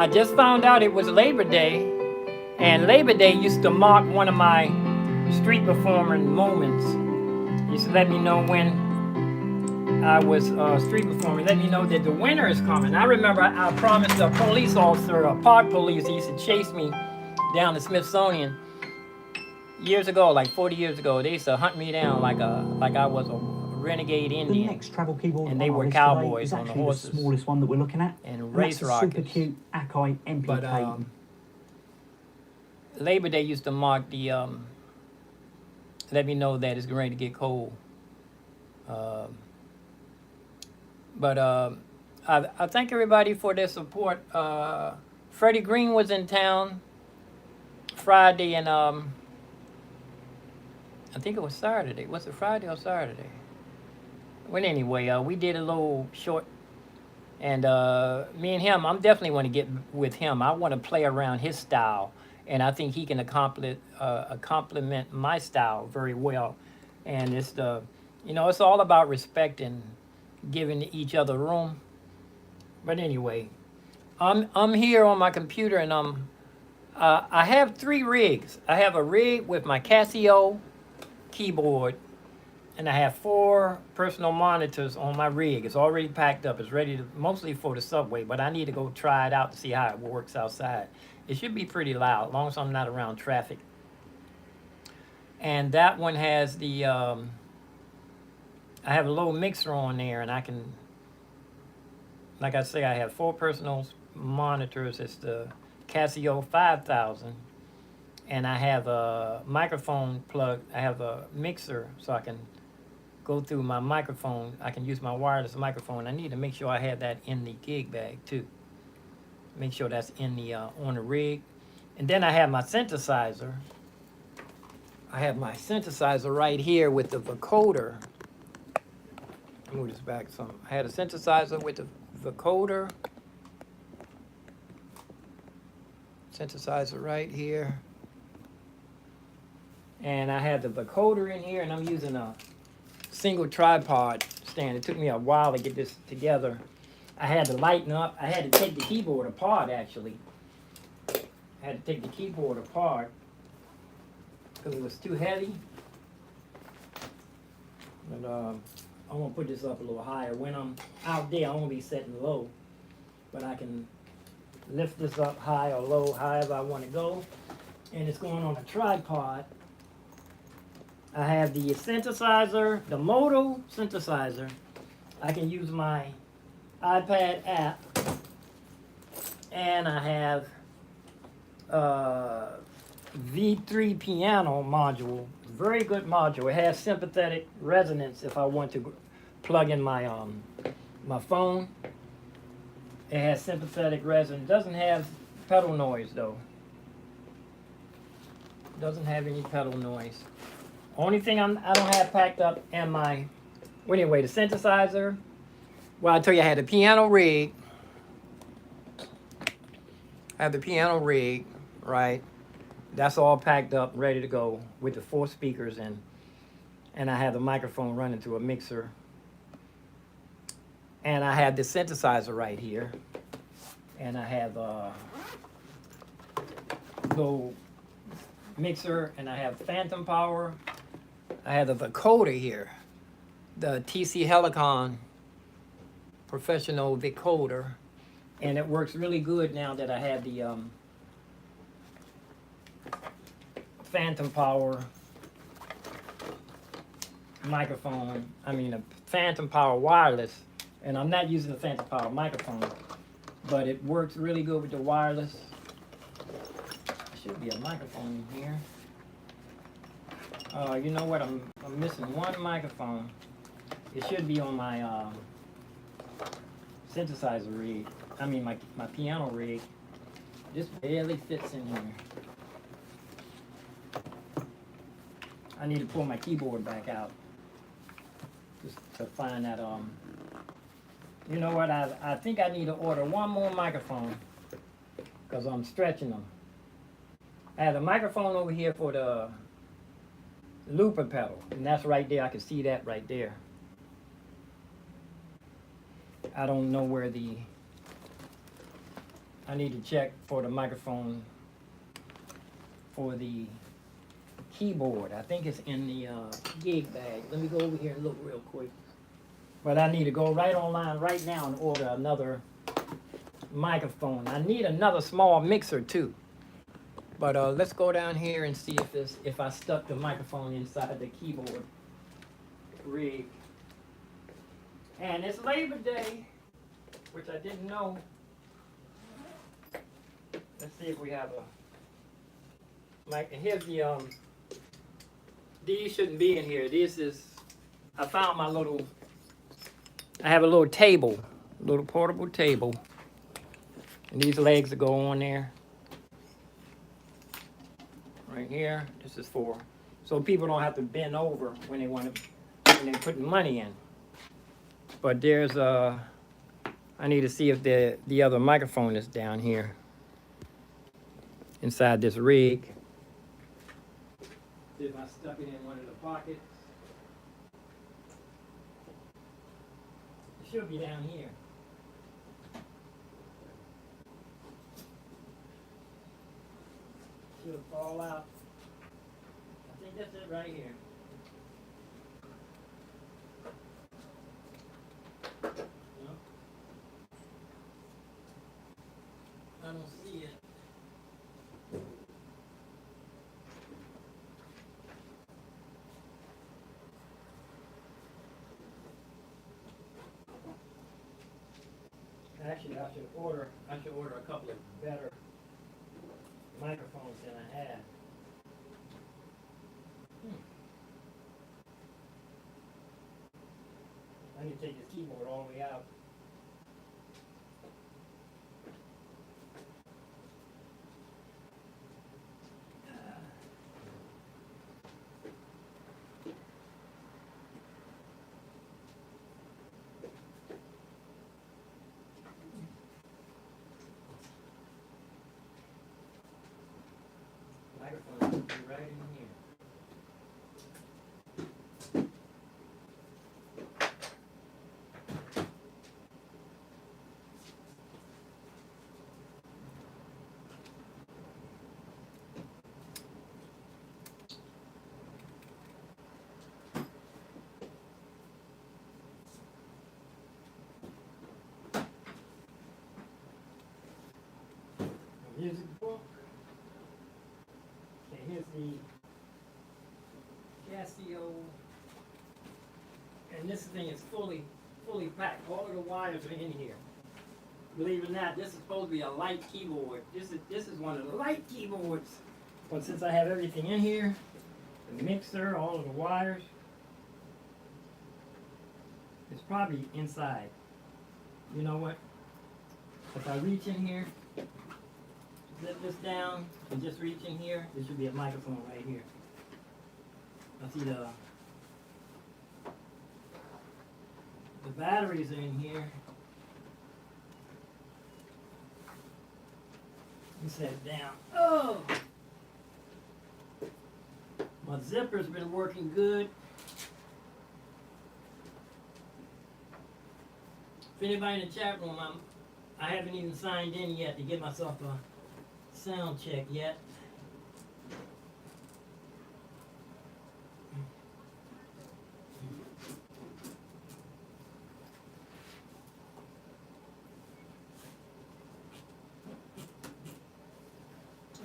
I just found out it was Labor Day, and Labor Day used to mark one of my street performing moments. It used to let me know when I was street performing, let me know that the winter is coming. I remember I promised a police officer, a park police, he used to chase me down the Smithsonian years ago, like 40 years ago. They used to hunt me down like I was a renegade Indian. The next travel keyboard and they on were our list cowboys today on is the actually horses the smallest one that we're looking at, and that's race the rockets. super cute Akai MPK. But Labor Day used to mark the let me know that it's getting ready to get cold. But I thank everybody for their support. Freddie Green was in town Friday, and I think it was Saturday. Was it Friday or Saturday? Well, anyway, we did a little short, and me and him, I'm definitely want to get with him. I want to play around his style, and I think he can complement my style very well. And it's it's all about respect and giving each other room. But anyway, I'm here on my computer, and I have 3 rigs. I have a rig with my Casio keyboard, and I have 4 personal monitors on my rig. It's already packed up. It's ready to, mostly for the subway, but I need to go try it out to see how it works outside. It should be pretty loud, as long as I'm not around traffic. And that one has the, I have a little mixer on there, and I can, like I say, I have 4 personal monitors. It's the Casio 5000. And I have a microphone plug. I have a mixer, so I can go through my microphone. I can use my wireless microphone. I need to make sure I have that in the gig bag too. Make sure that's in the on the rig. And then I have my synthesizer. I have my synthesizer right here with the vocoder. Move this back some. I had a synthesizer with the vocoder. Synthesizer right here. And I have the vocoder in here, and I'm using a single tripod stand. It took me a while to get this together. I had to lighten up. I had to take the keyboard apart, actually. I had to take the keyboard apart because it was too heavy. But I'm going to put this up a little higher. When I'm out there, I'm going to be setting low. But I can lift this up high or low, however I want to go. And it's going on a tripod. I have the synthesizer, the modal synthesizer. I can use my iPad app. And I have V3 piano module. Very good module. It has sympathetic resonance if I want to plug in my my phone. It has sympathetic resonance. It doesn't have pedal noise though. It doesn't have any pedal noise. Only thing I don't have packed up in my, well, anyway, the synthesizer. Well, I tell you, I had a piano rig. I have the piano rig, right? That's all packed up, ready to go with the 4 speakers and I have the microphone running through a mixer. And I have the synthesizer right here. And I have a little mixer, and I have phantom power. I have the vocoder here, the TC Helicon professional vocoder, and it works really good now that I have the phantom power microphone. I mean, a phantom power wireless, and I'm not using the phantom power microphone, but it works really good with the wireless. There should be a microphone in here. You know what? I'm missing one microphone. It should be on my synthesizer rig. I mean my piano rig. This barely fits in here. I need to pull my keyboard back out just to find that. You know what? I think I need to order one more microphone because I'm stretching them. I have a microphone over here for the looper pedal, and that's right there. I can see that right there. I don't know where the I need to check for the microphone for the keyboard. I think it's in the gig bag. Let me go over here and look real quick. But I need to go right online right now and order another microphone. I need another small mixer too. But let's go down here and see if I stuck the microphone inside the keyboard rig. And it's Labor Day, which I didn't know. Let's see if we have a mic. And here's the these shouldn't be in here. This is, I found my little, I have a little table, little portable table. And these legs that go on there. Right here, this is for, so people don't have to bend over when they want to, when they're putting money in. But there's I need to see if the other microphone is down here inside this rig. See if I stuck it in one of the pockets. It should be down here. Should fall out. I think that's it right here. No. I don't see it. Actually, I should order a couple of better microphones than I had. I need to take this keyboard all the way out. Microphone should be right in here. Music book. Okay, here's the Casio, and this thing is fully packed. All of the wires are in here. Believe it or not, this is supposed to be a light keyboard. This is one of the light keyboards. But since I have everything in here, the mixer, all of the wires, it's probably inside. You know what? If I reach in here, lift this down and just reach in here, there should be a microphone right here. I see the batteries are in here. Let me set it down. Oh! My zipper's been working good. If anybody in the chat room, I haven't even signed in yet to give myself a sound check yet.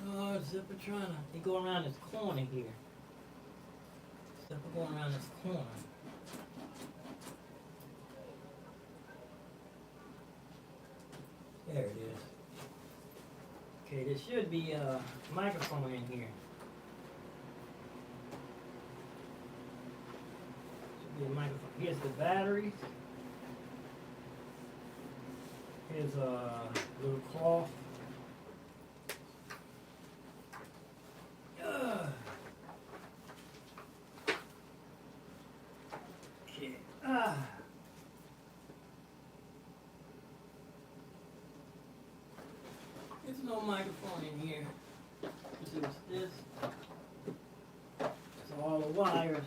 Oh, zipper trying to, he go around this corner here. Zipper going around this corner. There it is. Okay, there should be a microphone in here. Should be a microphone. Here's the batteries. Here's a little cloth. Okay. There's no microphone in here. This is this. So all the wires.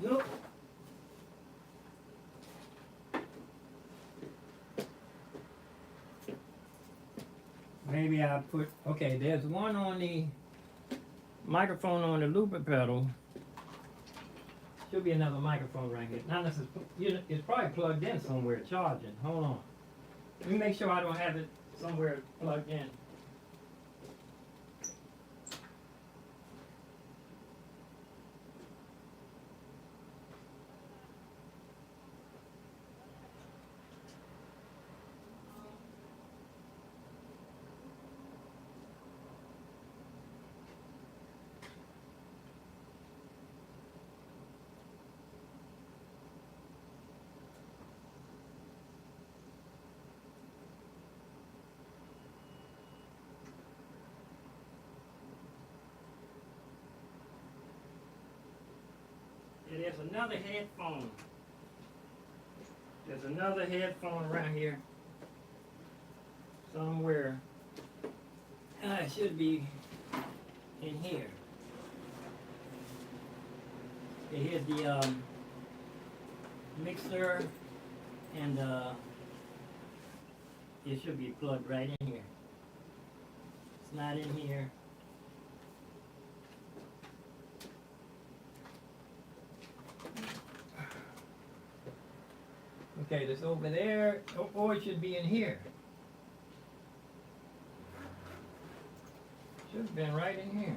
Look. Maybe I put, okay, there's one on the microphone on the looper pedal. Should be another microphone right here. Not necessarily, it's probably plugged in somewhere charging. Hold on. Let me make sure I don't have it somewhere plugged in. There's another headphone. There's another headphone around here somewhere. It should be in here. Okay, here's the mixer, and it should be plugged right in here. It's not in here. Okay, this over there, or it should be in here. Should have been right in here.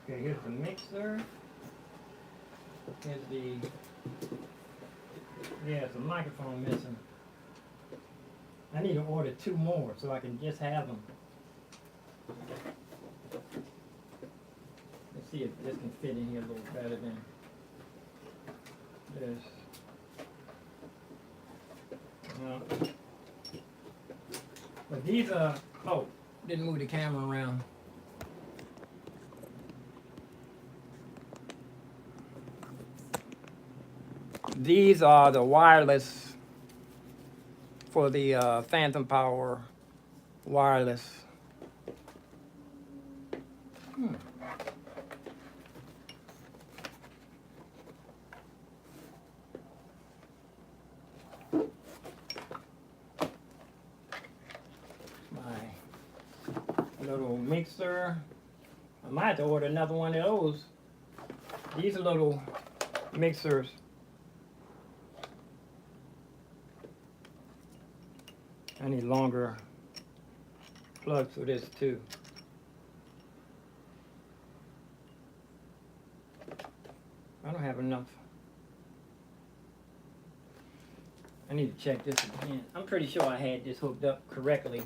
Okay, here's the mixer. Here's the, yeah, it's a microphone missing. I need to order 2 more so I can just have them. Let's see if this can fit in here a little better than this. But these are, oh, didn't move the camera around. These are the wireless for the Phantom Power wireless. Little mixer. I might have to order another one of those. These are little mixers. I need longer plugs for this too. I don't have enough. I need to check this again. I'm pretty sure I had this hooked up correctly.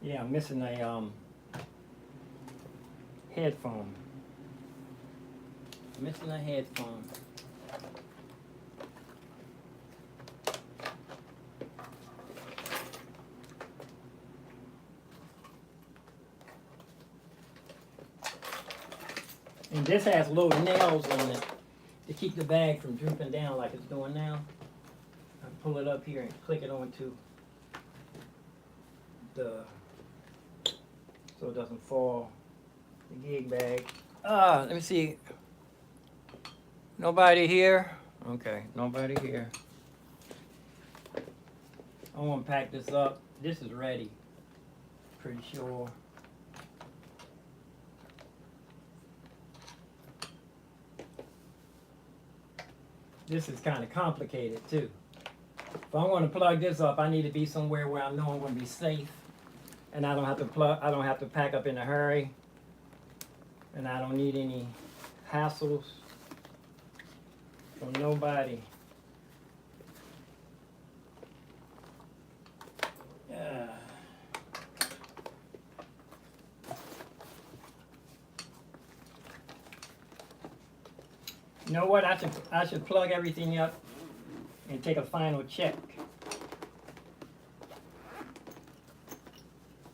Yeah, I'm missing a headphone. Missing a headphone. And this has little nails on it to keep the bag from drooping down like it's doing now. I pull it up here and click it onto the, so it doesn't fall, the gig bag. Let me see. Nobody here? Okay, nobody here. I want to pack this up. This is ready, pretty sure. This is kind of complicated too. If I want to plug this up, I need to be somewhere where I know I'm going to be safe, and I don't have to pack up in a hurry, and I don't need any hassles from nobody. You know what? I should plug everything up and take a final check.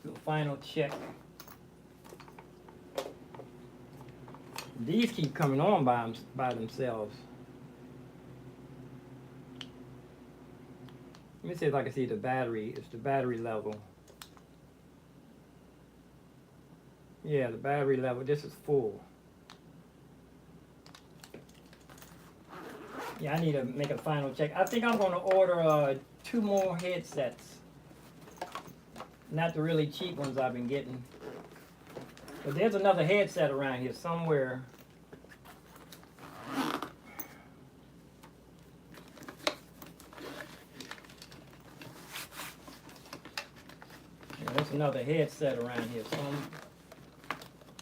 Do a final check. These keep coming on by themselves. Let me see if I can see the battery. It's the battery level. Yeah, the battery level. This is full. Yeah, I need to make a final check. I think I'm going to order 2 more headsets. Not the really cheap ones I've been getting. But there's another headset around here somewhere. Yeah, there's another headset around here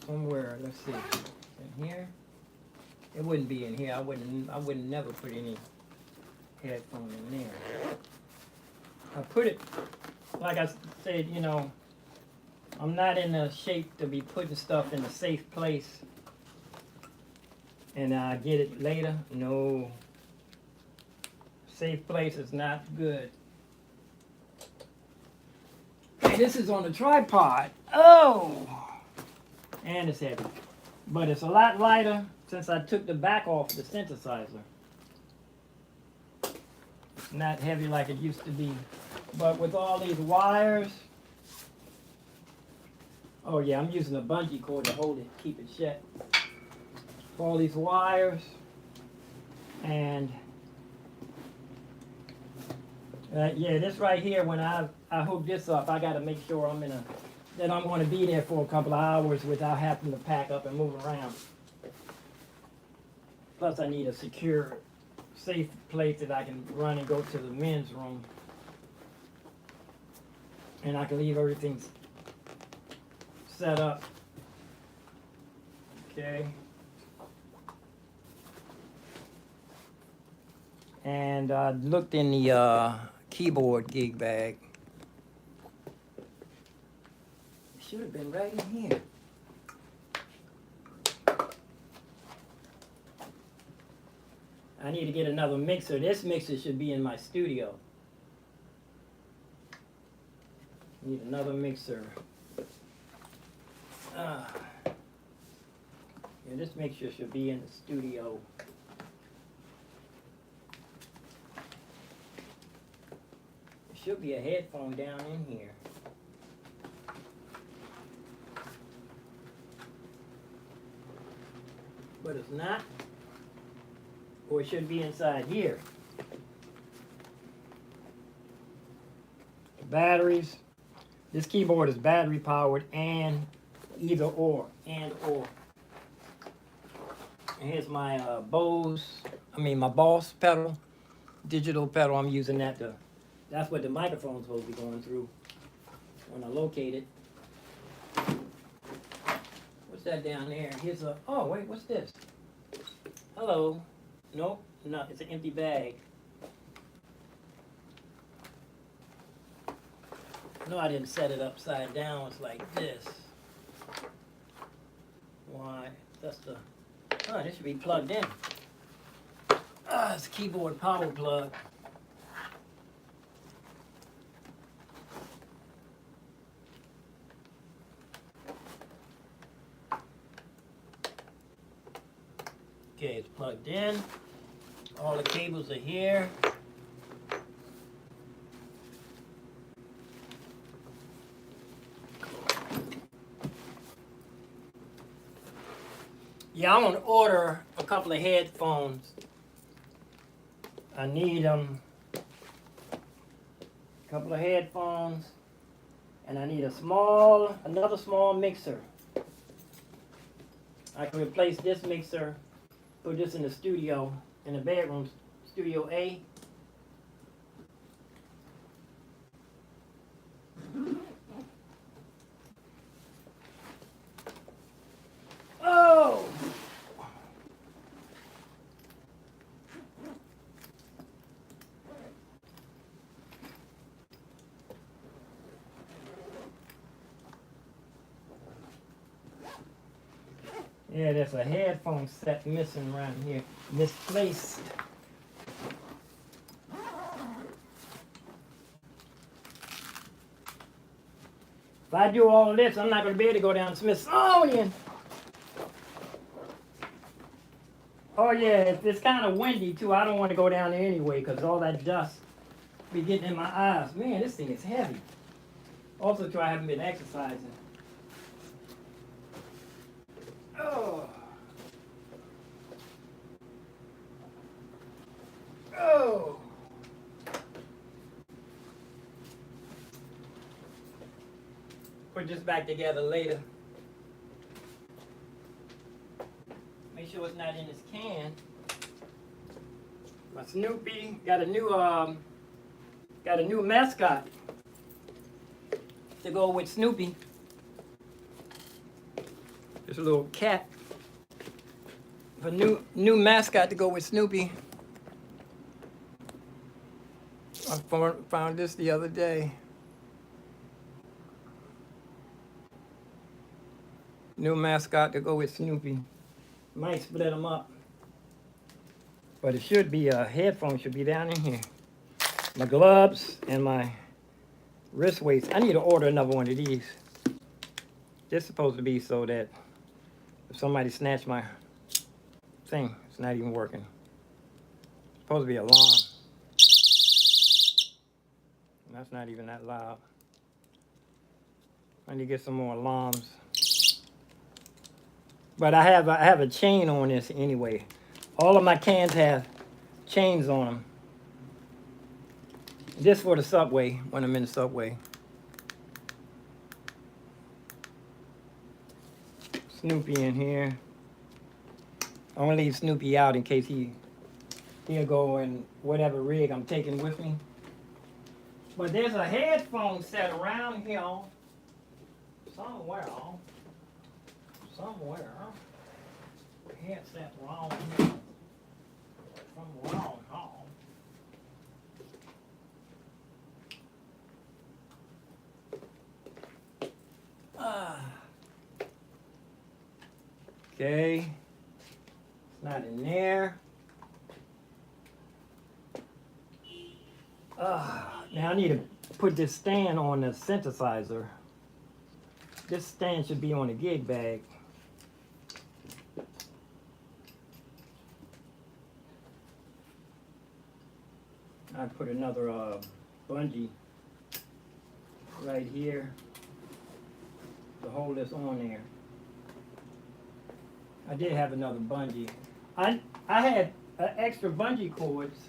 somewhere. Let's see. In here? It wouldn't be in here. I wouldn't never put any headphone in there. I put it, like I said, you know, I'm not in a shape to be putting stuff in a safe place and I get it later. No. Safe place is not good. Hey, this is on a tripod. Oh! And it's heavy. But it's a lot lighter since I took the back off the synthesizer. It's not heavy like it used to be. But with all these wires, oh yeah, I'm using a bungee cord to hold it, keep it shut. All these wires, and yeah, this right here, when I hook this up, I got to make sure that I'm going to be there for a couple of hours without having to pack up and move around. Plus, I need a secure, safe place that I can run and go to the men's room. And I can leave everything set up. Okay. And I looked in the keyboard gig bag. It should have been right in here. I need to get another mixer. This mixer should be in my studio. Need another mixer. Yeah, this mixer should be in the studio. There should be a headphone down in here. But it's not. Or it should be inside here. Batteries. This keyboard is battery powered and either or, and or. And here's my my Boss pedal, digital pedal. I'm using that that's what the microphone's supposed to be going through when I locate it. What's that down there? Here's oh wait, what's this? Hello. Nope, no, it's an empty bag. No, I didn't set it upside down. It's like this. Why? That's the... Oh, this should be plugged in. Ah, it's a keyboard power plug. Okay, it's plugged in. All the cables are here. Yeah, I'm gonna order a couple of headphones. I need a couple of headphones, and I need another small mixer. I can replace this mixer, put this in the studio, in the bedroom, Studio A. Oh! Yeah, there's a headphone set missing around here, misplaced. If I do all of this, I'm not going to be able to go down to Smithsonian. Oh yeah, it's kind of windy too. I don't want to go down there anyway because all that dust be getting in my eyes. Man, this thing is heavy. Also, too, I haven't been exercising. Oh. Oh. Put this back together later. Make sure it's not in this can. My Snoopy got a new mascot to go with Snoopy. There's a little cat. A new mascot to go with Snoopy. I found this the other day. New mascot to go with Snoopy. Might split them up. But it should be, headphone should be down in here. My gloves and my wrist weights. I need to order another one of these. This is supposed to be so that if somebody snatched my thing, it's not even working. It's supposed to be alarm. That's not even that loud. I need to get some more alarms. But I have a chain on this anyway. All of my cans have chains on them. Just for the subway, when I'm in the subway. Snoopy in here. I'm gonna leave Snoopy out in case he'll go in whatever rig I'm taking with me. But there's a headphone set around here somewhere. Headset wrong here. Somewhere wrong. Okay. It's not in there. Now I need to put this stand on the synthesizer. This stand should be on the gig bag. I put another bungee right here to hold this on there. I did have another bungee. I had extra bungee cords.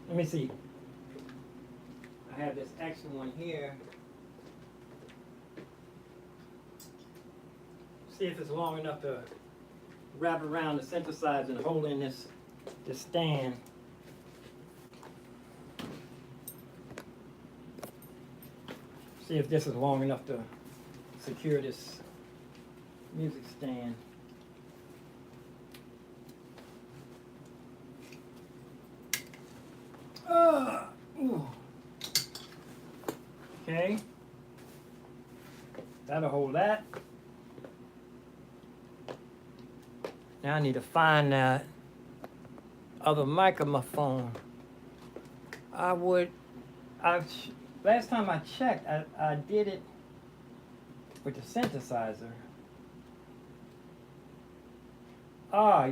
Let me see. I have this extra one here. See if it's long enough to wrap around the synthesizer and hold in this stand. See if this is long enough to secure this music stand. Ooh. Okay. That'll hold that. Now I need to find that other mic on my phone. Last time I checked, I did it with the synthesizer.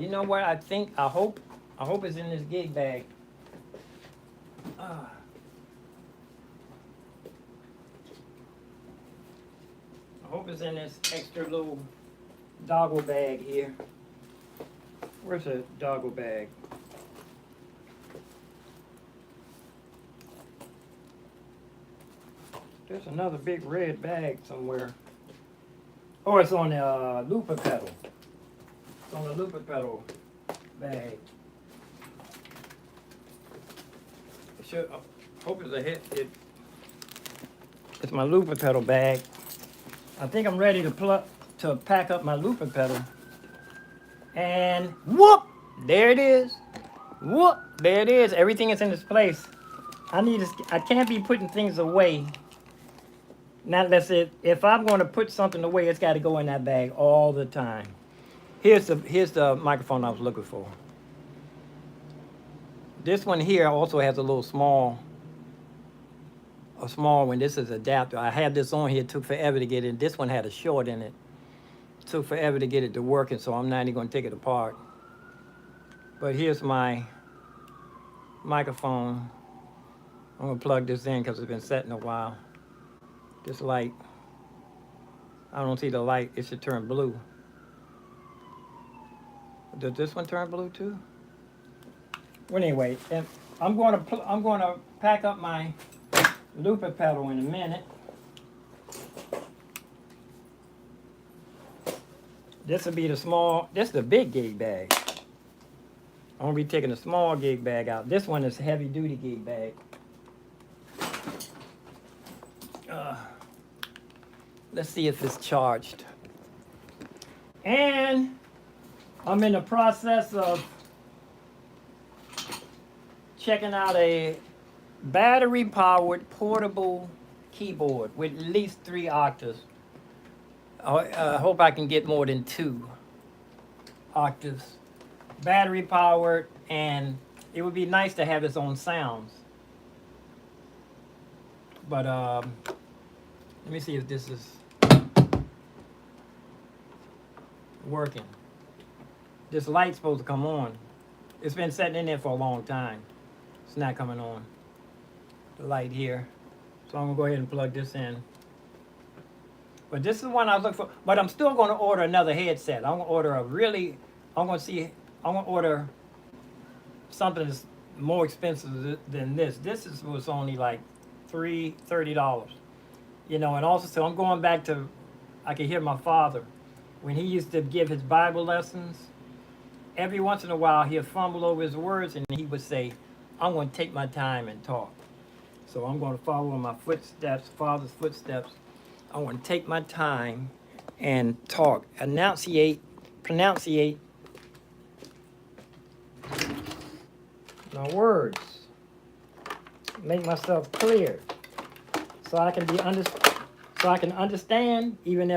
You know what? I hope it's in this gig bag. I hope it's in this extra little doggle bag here. Where's the doggle bag? There's another big red bag somewhere. Oh, it's on the looper pedal. It's on the looper pedal bag. I hope it's a hit. It's my looper pedal bag. I think I'm ready to pack up my looper pedal. And whoop! There it is. Whoop! There it is. Everything is in its place. I can't be putting things away. Not unless if I'm going to put something away, it's got to go in that bag all the time. Here's the microphone I was looking for. This one here also has a little small a small one. This is adapter. I had this on here. It took forever to get it. This one had a short in it. Took forever to get it to working, so I'm not even going to take it apart. But here's my microphone. I'm going to plug this in because it's been setting a while. This light, I don't see the light. It should turn blue. Does this one turn blue too? Well, anyway, I'm going to pack up my looper pedal in a minute. This will be the small. This is the big gig bag. I'm gonna be taking the small gig bag out. This one is a heavy duty gig bag. Let's see if it's charged. And I'm in the process of checking out a battery-powered portable keyboard with at least 3 octaves. I hope I can get more than 2 octaves. Battery-powered, and it would be nice to have its own sounds. But let me see if this is working. This light's supposed to come on. It's been sitting in there for a long time. It's not coming on. The light here. So I'm gonna go ahead and plug this in. But this is the one I was looking for. But I'm still gonna order another headset. I'm gonna order I'm gonna order something that's more expensive than this. This was only like $30. You know, and also, so I'm going back to, I can hear my father. When he used to give his Bible lessons, every once in a while he'd fumble over his words and he would say, I'm going to take my time and talk. So I'm going to follow in my footsteps, Father's footsteps. I want to take my time and talk, pronunciate my words, make myself clear, so I can understand even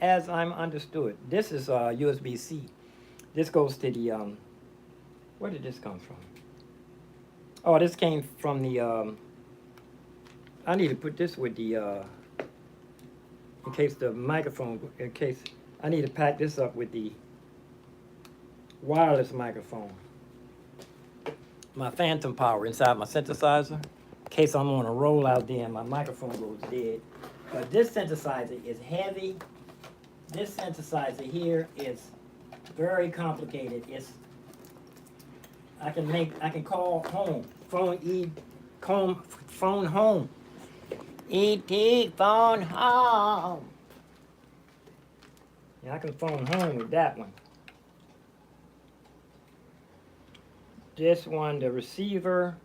as I'm understood. This is USB-C. This goes to the where did this come from? Oh, this came from the I need to put this with the in case the microphone, in case I need to pack this up with the wireless microphone. My phantom power inside my synthesizer, in case I'm on a roll out there and my microphone goes dead. But this synthesizer is heavy. This synthesizer here is very complicated. I can call home, phone home. E.T. phone home. Yeah, I can phone home with that one. This one, the receiver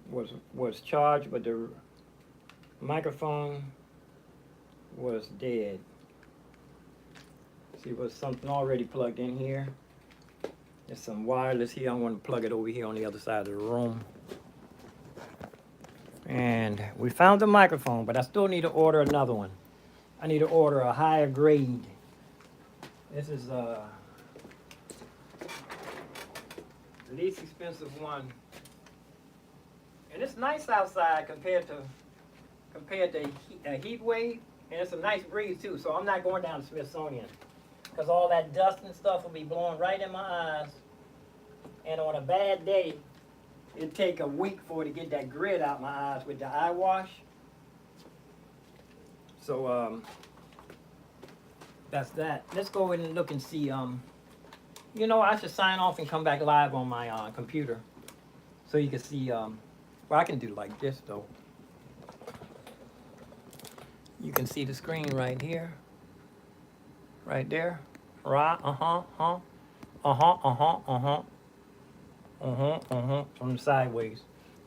was charged, but the microphone was dead. See, was something already plugged in here. There's some wireless here. I'm going to plug it over here on the other side of the room. And we found the microphone, but I still need to order another one. I need to order a higher grade. This is the least expensive one. And it's nice outside compared to heat wave, and it's a nice breeze too. So I'm not going down to Smithsonian because all that dust and stuff will be blowing right in my eyes. And on a bad day, it'd take a week for it to get that grit out my eyes with the eye wash. So that's that. Let's go in and look and see. You know, I should sign off and come back live on my computer so you can see. Well, I can do like this though. You can see the screen right here, right there. Right, from sideways.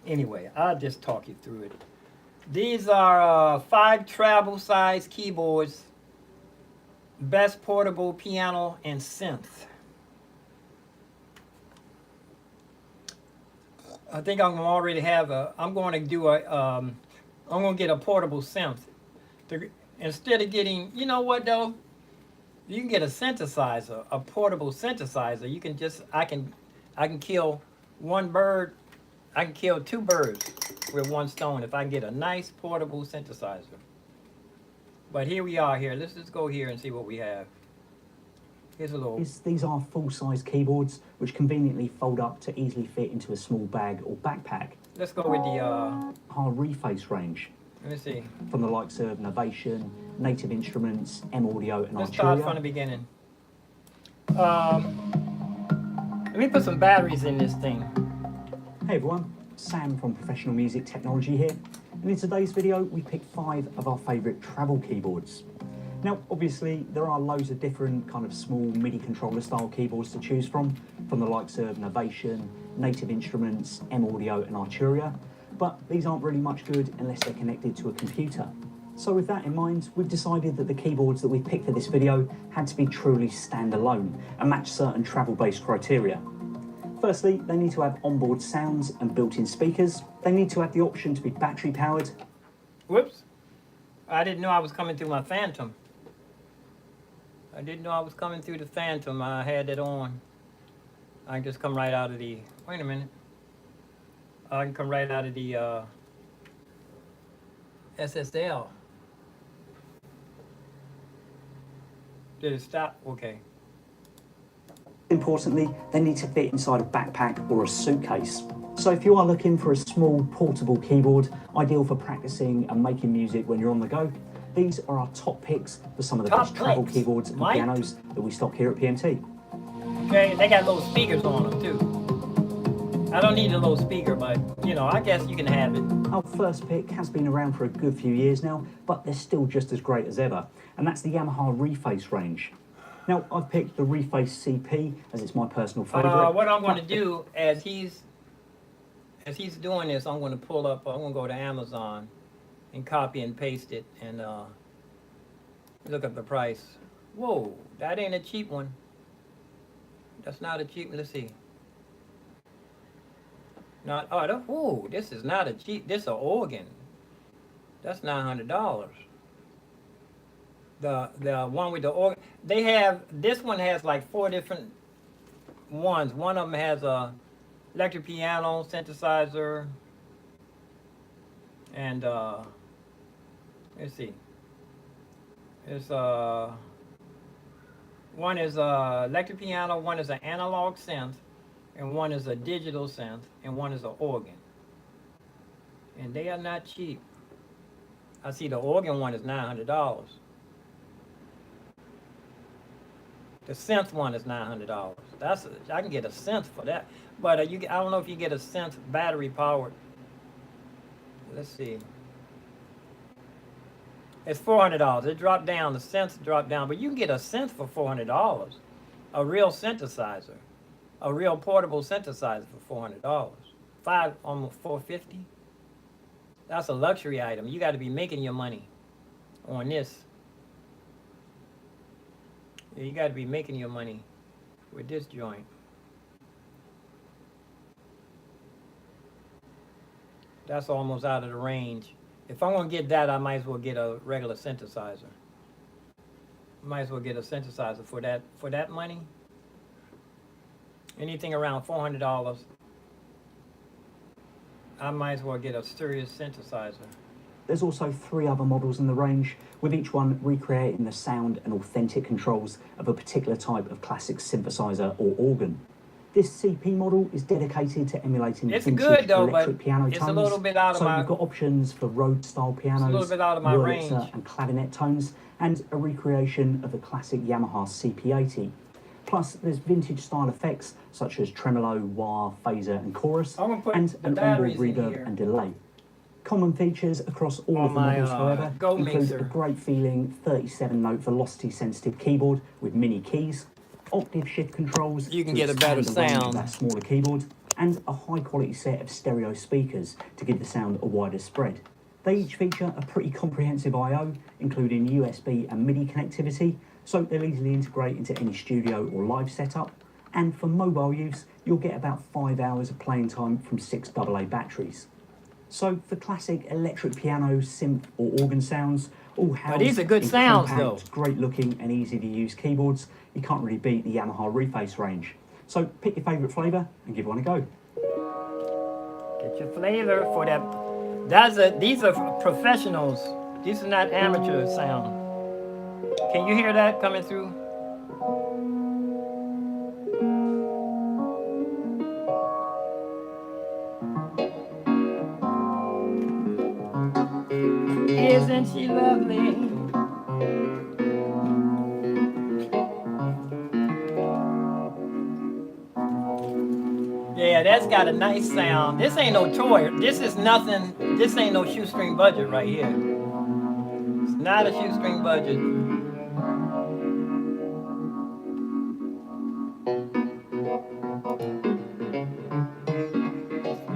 Anyway, I'll just talk you through it. These are 5 travel size keyboards, best portable piano and synth. I think I'm already have I'm going to do I'm going to get a portable synth. Instead of getting, you know what though? You can get a synthesizer, a portable synthesizer. You can just, I can kill one bird. I can kill two birds with one stone if I can get a nice portable synthesizer. But here we are here. Let's just go here and see what we have. Here's a little... These are full-size keyboards which conveniently fold up to easily fit into a small bag or backpack. Let's go with the... Our reface range. Let me see. From the likes of Novation, Native Instruments, M-Audio and Let's Arturia. start from the beginning. Let me put some batteries in this thing. Hey everyone, Sam from Professional Music Technology here. And in today's video, we picked 5 of our favourite travel keyboards. Now, obviously, there are loads of different kind of small MIDI controller style keyboards to choose from the likes of Novation, Native Instruments, M-Audio and Arturia, but these aren't really much good unless they're connected to a computer. So with that in mind, we've decided that the keyboards that we've picked for this video had to be truly standalone and match certain travel-based criteria. Firstly, they need to have onboard sounds and built-in speakers. They need to have the option to be battery powered. Whoops. I didn't know I was coming through my Phantom. I didn't know I was coming through the Phantom. I had it on. I can just come right out of the... Wait a minute. I can come right out of the SSL. Did it stop? Okay. Importantly, they need to fit inside a backpack or a suitcase. So if you are looking for a small portable keyboard, ideal for practicing and making music when you're on the go, these are our top picks for some of the best travel keyboards and pianos that we stock here at PMT. Okay, they got little speakers on them too. I don't need a little speaker, but you know, I guess you can have it. Our first pick has been around for a good few years now, but they're still just as great as ever, and that's the Yamaha Reface range. Now, I've picked the Reface CP as it's my personal favourite. What I'm going to do as he's doing this, I'm going to pull up. I'm going to go to Amazon and copy and paste it and look up the price. Whoa, that ain't a cheap one. That's not a cheap. Let's see. Not this is not a cheap. This is an organ. That's $900. The one with the organ. They have, this one has like 4 different ones. One of them has a electric piano, synthesizer, and let's see. It's one is a electric piano, one is an analog synth, and one is a digital synth, and one is an organ. And they are not cheap. I see the organ one is $900. The synth one is $900. I can get a synth for that, but I don't know if you get a synth battery powered. Let's see. It's $400. It dropped down. The synth dropped down, but you can get a synth for $400. A real synthesizer, a real portable synthesizer for $400. Almost $450. That's a luxury item. You got to be making your money on this. You got to be making your money with this joint. That's almost out of the range. If I'm going to get that, I might as well get a regular synthesizer. Might as well get a synthesizer for that money. Anything around $400, I might as well get a serious synthesizer. There's also 3 other models in the range, with each one recreating the sound and authentic controls of a particular type of classic synthesizer or organ. This CP model is dedicated to emulating vintage electric piano tones. It's a little bit out of so you've got options for Rhodes-style pianos, a little bit out of my range, and clarinet tones, and a recreation of the classic Yamaha CP80. Plus, there's vintage style effects such as tremolo, wah, phaser, and chorus, and an onboard reverb and delay. Common features across all of the models, however, include a great feeling 37-note velocity-sensitive keyboard with mini keys, octave shift controls, you can get a better sound, that smaller keyboard, and a high-quality set of stereo speakers to give the sound a wider spread. They each feature a pretty comprehensive I/O, including USB and MIDI connectivity, so they'll easily integrate into any studio or live setup. And for mobile use, you'll get about 5 hours of playing time from 6 AA batteries. So for classic electric piano, synth or organ sounds, all housed these are good in sounds, compact, though. great looking and easy to use keyboards, you can't really beat the Yamaha Reface range. So pick your favourite flavour and give one a go. Get your flavor for that. These are professionals. These are not amateur sound. Can you hear that coming through? Isn't she lovely? Yeah, that's got a nice sound. This ain't no toy. This is nothing. This ain't no shoestring budget right here. It's not a shoestring budget.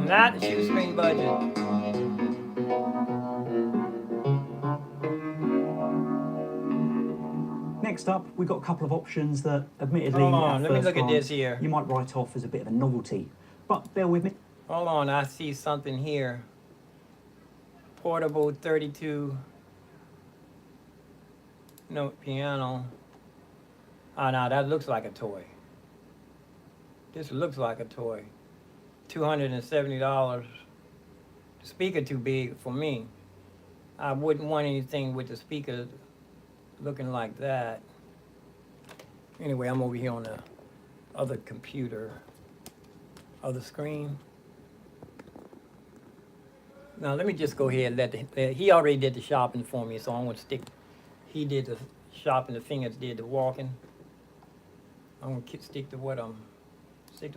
Not a shoestring budget. Next up, we've got a couple of options that, admittedly, Hold on, at let me first look at glance, this here. you might write off as a bit of a novelty. But bear with me. Hold on, I see something here. Portable 32 note piano. Oh no, that looks like a toy. This looks like a toy. $270. The speaker too big for me. I wouldn't want anything with the speaker looking like that. Anyway, I'm over here on the other computer, other screen. Now let me just go ahead and he already did the shopping for me, so I'm gonna stick. He did the shopping, the fingers did the walking. I'm gonna stick to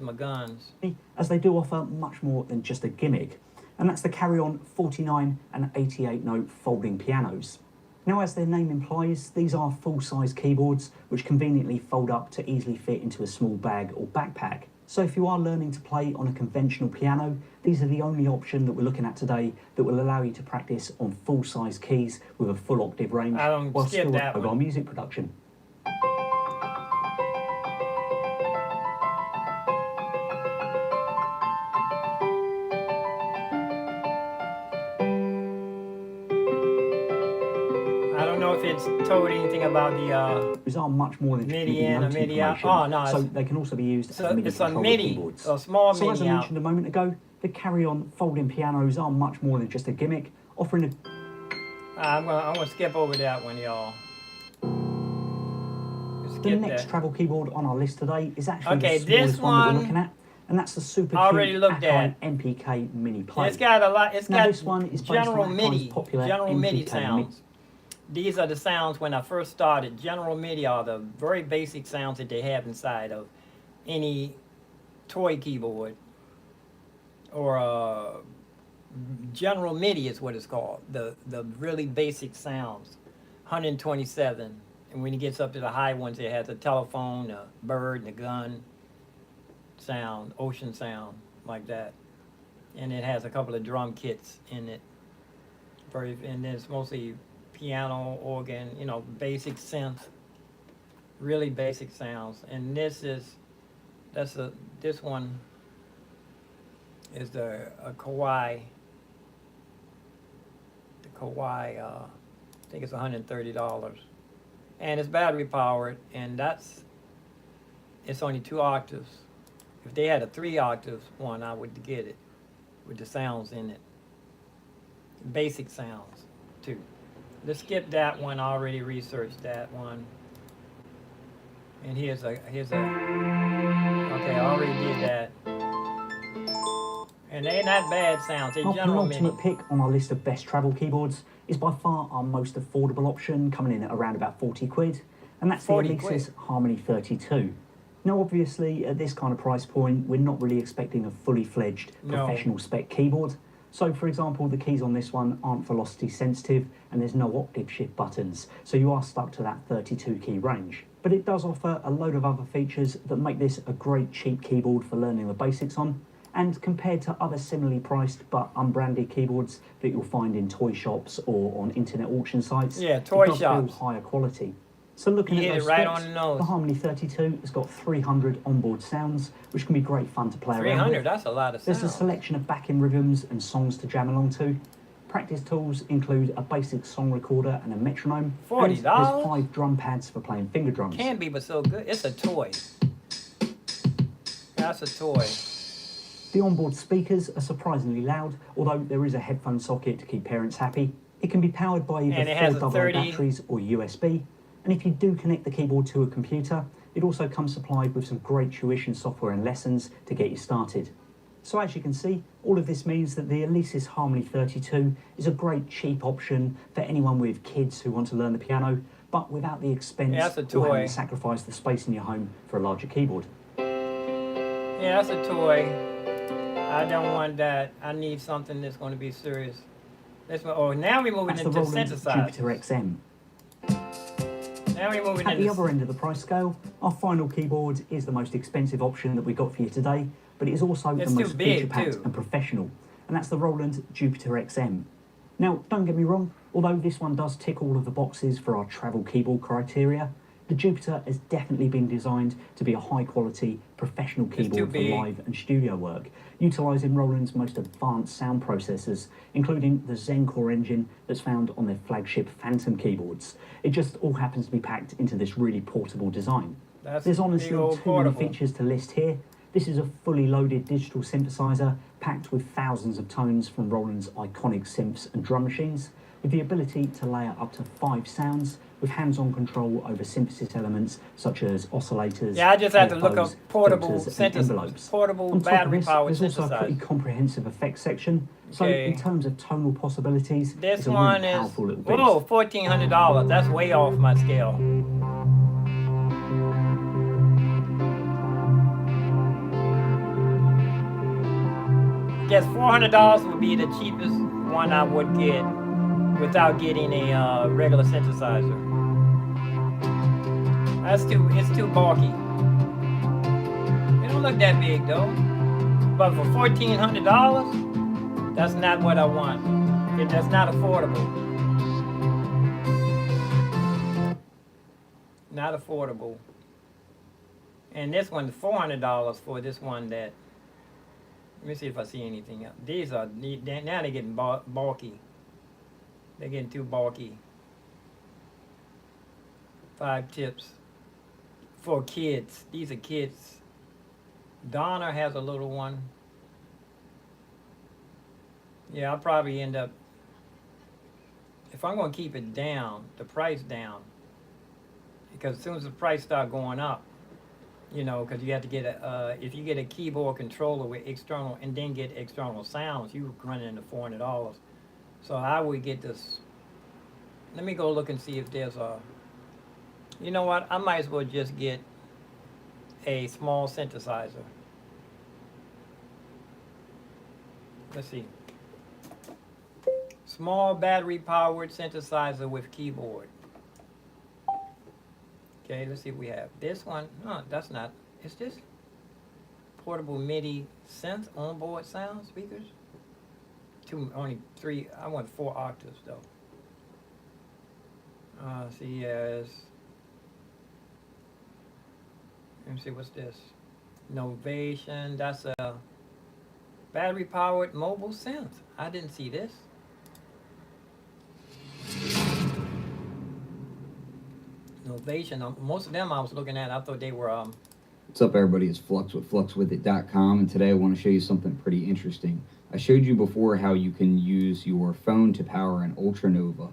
my guns. As they do offer much more than just a gimmick, and that's the Carry-On 49 and 88 note folding pianos. Now, as their name implies, these are full-size keyboards which conveniently fold up to easily fit into a small bag or backpack. So if you are learning to play on a conventional piano, these are the only option that we're looking at today that will allow you to practice on full-size keys with a full octave range while still at mobile music production. If it's told anything about the these are much more than MIDI in or MIDI out. Oh no! So they can also be used as MIDI controller keyboards. A small MIDI so as I mentioned a moment ago, the Carry-On folding pianos are much more than just a gimmick, offering a... I'm gonna skip over that one, y'all. The next travel keyboard on our list today is actually the smallest this one that we're looking at, and that's the super cute Akai MPK Mini Play. It's got a lot. It's now got this one is general MIDI, popular general MIDI MPK sounds. These are the sounds when I first started. General MIDI are the very basic sounds that they have inside of any toy keyboard. Or general MIDI is what it's called. The really basic sounds. 127. And when it gets up to the high ones, it has a telephone, a bird, and a gun sound, ocean sound, like that. And it has a couple of drum kits in it. And it's mostly piano, organ, basic synth, really basic sounds. And this one is the Kawai. The Kawai, I think it's $130, and it's battery powered, and it's only 2 octaves. If they had a 3 octaves one, I would get it with the sounds in it, basic sounds too. Let's skip that one. I already researched that one. And here's a okay, I already did that. And they're not bad sounds. They're our general MIDI. penultimate pick on our list of best travel keyboards is by far our most affordable option, coming in at around about 40 quid. And that's the Alesis Harmony 32. Now, obviously, at this kind of price point, we're not really expecting a fully fledged professional spec keyboard. So, for example, the keys on this one aren't velocity sensitive and there's no octave shift buttons, so you are stuck to that 32 key range. But it does offer a load of other features that make this a great cheap keyboard for learning the basics on, and compared to other similarly priced but unbranded keyboards that you'll find in toy shops or on internet auction sites, it does feel higher quality. So looking at those right specs, on the nose. The Harmony 32 has got 300 onboard sounds, which can be great fun to play around with. 300, that's a lot of sounds. There's a selection of backing rhythms and songs to jam along to. Practice tools include a basic song recorder and a metronome. $40? And there's 5 drum pads for playing finger drums. Can be, but so good. It's a toy. That's a toy. The onboard speakers are surprisingly loud, although there is a headphone socket to keep parents happy. It can be powered by And either it has four a AA 30 batteries or USB, and if you do connect the keyboard to a computer, it also comes supplied with some great tuition software and lessons to get you started. So as you can see, all of this means that the Alesis Harmony 32 is a great cheap option for anyone with kids who want to learn the piano, but without the expense Yeah, that's a or having toy. to sacrifice the space in your home for a larger keyboard. Yeah, that's a toy. I don't want that. I need something that's going to be serious. Oh, now we're moving That's the into Roland Jupiter synthesizers. XM. Now we're moving At the into... other end of the price scale, our final keyboard is the most expensive option that we got for you today, but it is also It's the too most big, feature-packed too. and professional, and that's the Roland Jupiter XM. Now, don't get me wrong, although this one does tick all of the boxes for our travel keyboard criteria, the Jupiter has definitely been designed to be a high-quality, professional keyboard for big. live and studio work, utilising Roland's most advanced sound processors, including the Zen Core engine that's found on their flagship Phantom keyboards. It just all happens to be packed into this really portable design. That's There's big honestly old too many portable. features to list here. This is a fully loaded digital synthesizer packed with thousands of tones from Roland's iconic synths and drum machines, with the ability to layer up to 5 sounds with hands-on control over synthesis elements such as oscillators, Yeah, I just had to look up LFOs, portable filters and envelopes. synthesizers. Portable On top of this, battery-powered there's also a pretty synthesizers. comprehensive effects section. So Okay. in terms of tonal possibilities, This it's a one really is... powerful little beast. Whoa, $1,400. That's way off my scale. I guess $400 would be the cheapest one I would get without getting a regular synthesizer. It's too bulky. It don't look that big though. But for $1,400, that's not what I want. That's not affordable. Not affordable. And this one's $400 for this one that... Let me see if I see anything else. These are... Now they're getting bulky. They're getting too bulky. 5 tips. For kids. These are kids. Donna has a little one. Yeah, I'll probably end up... If I'm going to keep it down, the price down, because as soon as the price start going up, you know, because you have to get a, if you get a keyboard controller with external, and then get external sounds, you run into $400. So I would get this. Let me go look and see if there's a, you know what, I might as well just get a small synthesizer. Let's see. Small battery-powered synthesizer with keyboard. Okay, let's see if we have this one. No, that's not. Is this portable MIDI synth onboard sound speakers? Only 3. I want 4 octaves though. See, yes. Let me see, what's this? Novation. That's a battery-powered mobile synth. I didn't see this. Novation. Most of them I was looking at, I thought they were What's up, everybody? It's Flux with fluxwithit.com, and today I want to show you something pretty interesting. I showed you before how you can use your phone to power an Ultranova,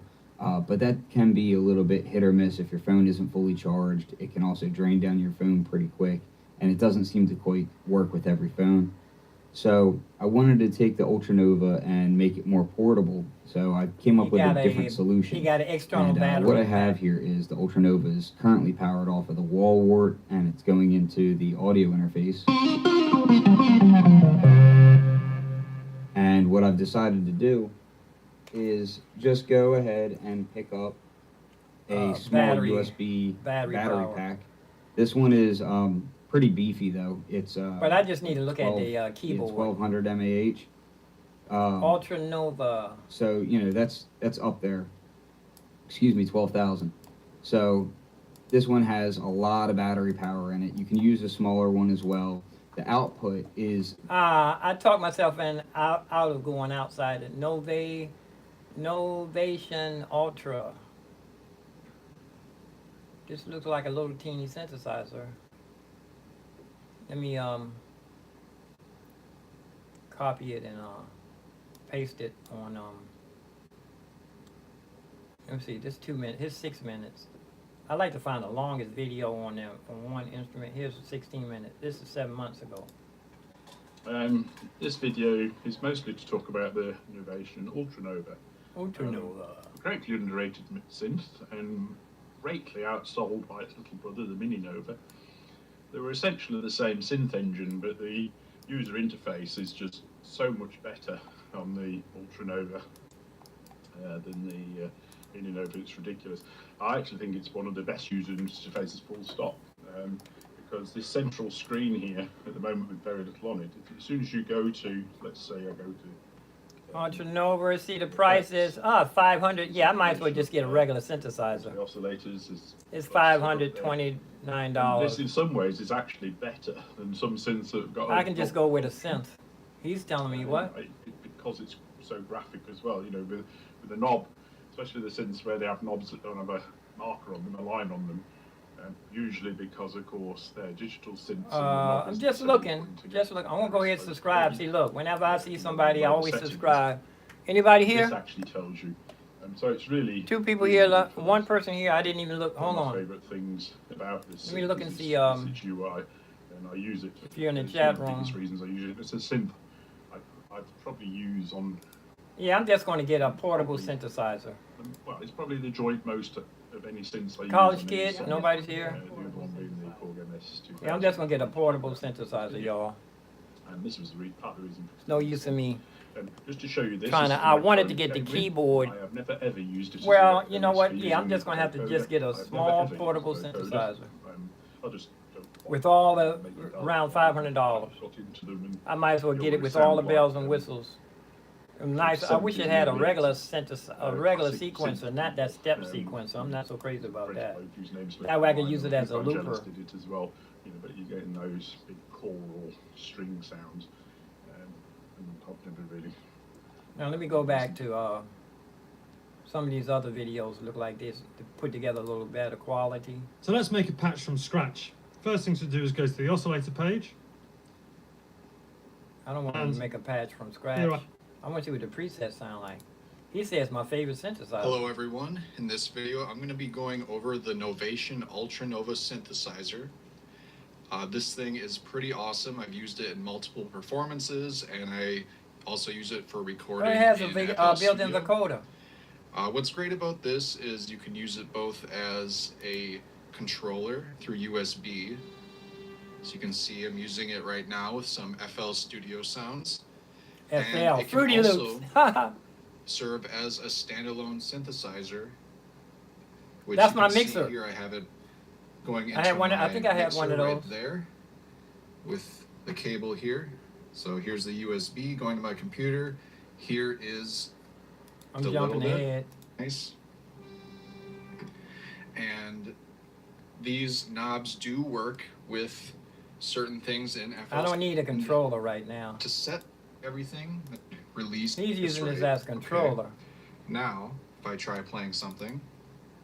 but that can be a little bit hit or miss if your phone isn't fully charged. It can also drain down your phone pretty quick, and it doesn't seem to quite work with every phone. So I wanted to take the Ultranova and make it more portable, so I came up with a different solution. You got an external And battery. what I have here is the Ultranova is currently powered off of the wall wart, and it's going into the audio interface. And what I've decided to do is just go ahead and pick up a small USB battery pack. This one is pretty beefy though. It's but I just need to look at the keyboard. It's 1200 mAh. Ultranova. So you know that's up there. Excuse me, 12,000. So this one has a lot of battery power in it. You can use a smaller one as well. The output is... I talked myself out of going outside it. Novation Ultra. This looks like a little teeny synthesizer. Let me copy it and paste it on. Let me see. This 2 minutes. Here's 6 minutes. I like to find the longest video on there on one instrument. Here's 16 minutes. This is 7 months ago. This video is mostly to talk about the innovation Ultranova. Ultranova. Greatly underrated synth and greatly outsold by its little brother, the Mini Nova. They were essentially the same synth engine, but the user interface is just so much better on the Ultranova than the Mini Nova. It's ridiculous. I actually think it's one of the best user interfaces, full stop. Because this central screen here at the moment with very little on it, as soon as you go to, let's say I go to Ultranova, see the price is 500. Yeah, I might as well just get a regular synthesizer. the oscillators It's $529. This in some ways is actually better than some synths that have got. I can just go with a synth. He's telling me what? Because it's so graphic as well, you know, with the knob, especially the synths where they have knobs that don't have a marker on them, a line on them. Usually because, of course, they're digital synths. I'm just looking. Just look. I want to go ahead and subscribe. See, look. Whenever I see somebody, I always subscribe. Anybody here? This actually tells you. So it's really 2 people here. One person here. I didn't even look. Hold one of my on. favorite things about this. Let me look and is see, its UI, and I use it. if you're in the it's chat one of the room. biggest reasons I use it. It's a synth I'd probably use on. Yeah, I'm just going to get a portable synthesizer. Well, it's probably the joint most of any synths I use. College on kid. any synth. Nobody's here. The other one being the Korg MS2000. Yeah, I'm just going to get a portable synthesizer, y'all. And this was part of the reason. No use in me. Just to show you this. Trying this to. is I my wanted phone to get the came with. keyboard. I have never ever used it. as Well, a you know what? reference Yeah, I'm for just going to have to using just get a I've never small ever used portable vocoder. synthesizer. I'll just With all the make it around dark. $500. Got into them and I might as well you get it always with all the sound bells like, and whistles. Nice. I wish it had a regular a regular sequencer, not that step sequencer. I'm not so crazy about that. That way I could use it as a looper. Did it as well, you know, but you're getting those big choral string sounds, and I've never really. Now let me go back to some of these other videos look like this to put together a little better quality. So let's make a patch from scratch. First thing to do is go to the oscillator page. I don't want to And make a patch from here scratch. I- I want to see what the presets sound like. He says my favorite synthesizer. Hello everyone, in this video I'm going to be going over the Novation Ultranova synthesizer. This thing is pretty awesome. I've used it in multiple performances and I also use it for recording It has a in big FL built-in Studio. vocoder. What's great about this is you can use it both as a controller through USB. So you can see I'm using it right now with some FL Studio sounds. And FL, it can Fruity also Loops. serve as a standalone synthesizer. Which That's you my can see mixer. Here I have it going into I had one. I my think I had one of mixer right those. there with the cable here. So here's the USB going to my computer. Here is I'm the jumping little bit. ahead. Nice. And these knobs do work with certain things in FL. I don't need a controller right now. To set everything, release. He's this using this rate. as a controller. Okay. Now, if I try playing something,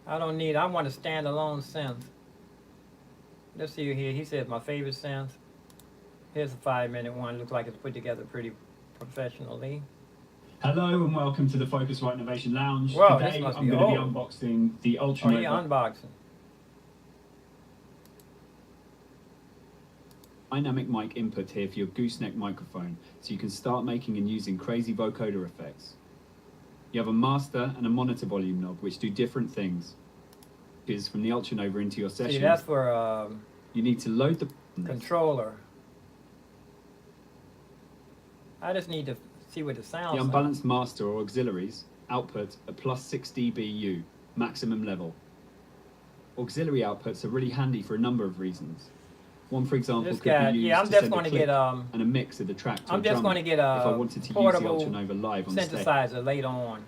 I don't need. I want a standalone synth. Let's see here. He says my favorite synth. Here's a 5-minute one. Looks like it's put together pretty professionally. Hello and welcome to the Focusrite Innovation Lounge. Wow, this Today must I'm be going to be old. unboxing the Oh, Ultranova. he unboxing. Dynamic mic input here for your gooseneck microphone, so you can start making and using crazy vocoder effects. You have a master and a monitor volume knob, which do different things. Is from the Ultranova into your session. See, that's for You need to load the controller. I just need to see what it sounds The like. unbalanced master or auxiliaries output a plus 6 dBu, maximum level. Auxiliary outputs are really handy for a number of reasons. One, for example, This could guy, be used yeah, I'm to just send a going to click get and a mix of the track to I'm a just drum going to get if I a wanted to portable use the Ultranova live on stage. synthesizer later on.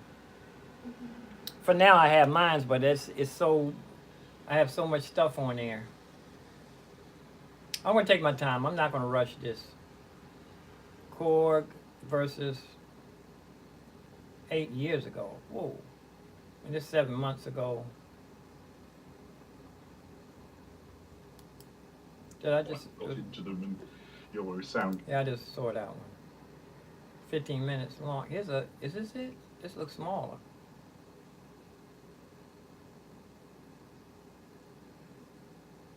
For now, I have mine, but it's so I have so much stuff on there. I'm going to take my time. I'm not going to rush this. Korg versus 8 years ago. Whoa. And this 7 months ago. Did I just... Got into them and you always sound. Yeah, I just saw that one. 15 minutes long. Is this it? This looks smaller.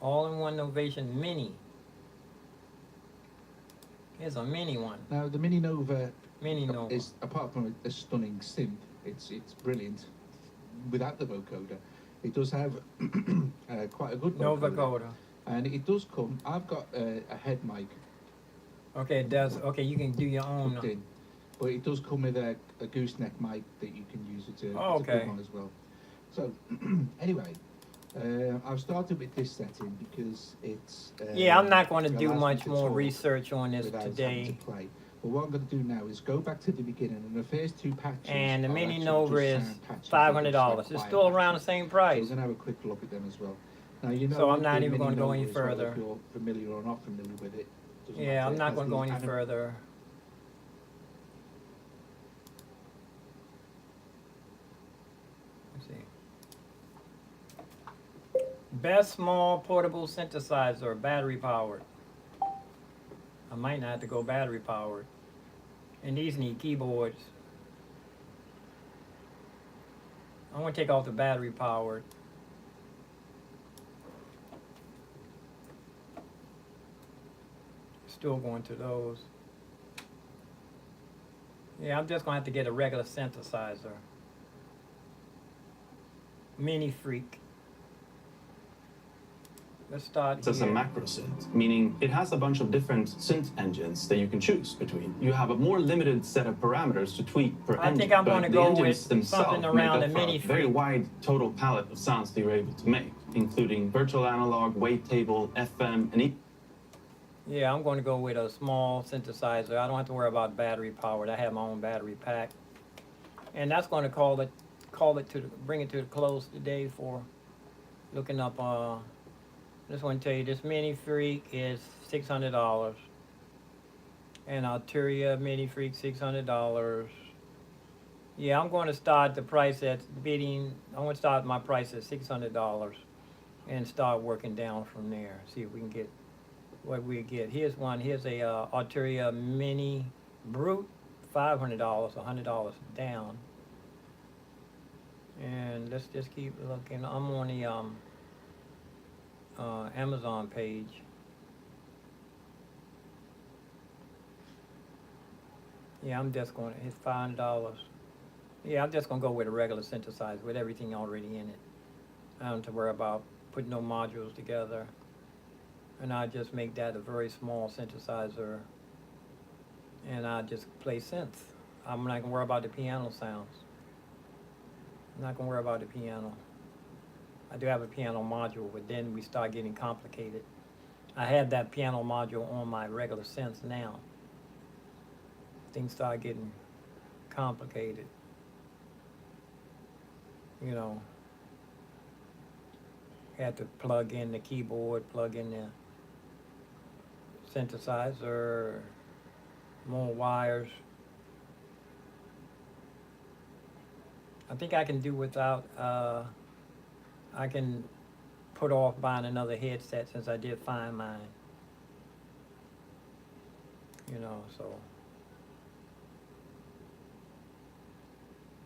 All-in-one Novation Mini. Here's a mini one. Now the Mini Nova Mini Nova. is, apart from a stunning synth, it's brilliant. Without the vocoder, it does have quite a good No vocoder. vocoder. And it does come. I've got a head mic Okay, it does. Okay, you can do your own. hooked in, but it does come with a gooseneck mic that you can use it to, Oh, to okay. put on as well. So anyway, I've started with this setting because it's. Yeah, I'm not going to it do allows me much to more talk research on this without having today. to play. But what I'm going to do now is go back to the beginning, and the first two patches. And the are Mini actually Nova just is sound patches, they're just $500. like It's quiet still around the patches. same So price. we're going to have a quick look at them as well. Now, you know, So I'm with not the even Mini gonna go Nova any as well, further. If you're familiar or not familiar with it. Doesn't Yeah, matter. I'm It not has going to the go any anim- further. Let's see. Best small portable synthesizer, battery powered. I might not have to go battery powered. And these need keyboards. I'm going to take off the battery powered. Still going to those. Yeah, I'm just going to have to get a regular synthesizer. Mini Freak. Let's start It's a here. macro synth, meaning it has a bunch of different synth engines that you can choose between. You have a more limited set of parameters to tweak per I engine. think I'm but gonna the go engines with themselves something make around up the for Mini a very Freak. wide total palette of sounds that you're able to make, including virtual analog, wavetable, FM, and Yeah, I'm going to go with a small synthesizer. I don't have to worry about battery powered. I have my own battery pack. And that's going to bring it to the close today for looking up, just want to tell you this Mini Freak is $600. And Alturia Mini Freak, $600. Yeah, I'm going to start the price at I'm going to start my price at $600 and start working down from there. See if we can get what we get. Here's one. Here's a Alturia Mini Brute, $500, $100 down. And let's just keep looking. I'm on the Amazon page. Yeah, I'm just going to hit $500. Yeah, I'm just going to go with a regular synthesizer with everything already in it. I don't have to worry about putting no modules together. And I just make that a very small synthesizer. And I just play synth. I'm not going to worry about the piano sounds. I'm not going to worry about the piano. I do have a piano module, but then we start getting complicated. I have that piano module on my regular synths now. Things start getting complicated. You know, had to plug in the keyboard, plug in the synthesizer, more wires. I think I can do without, I can put off buying another headset since I did find mine. You know, so.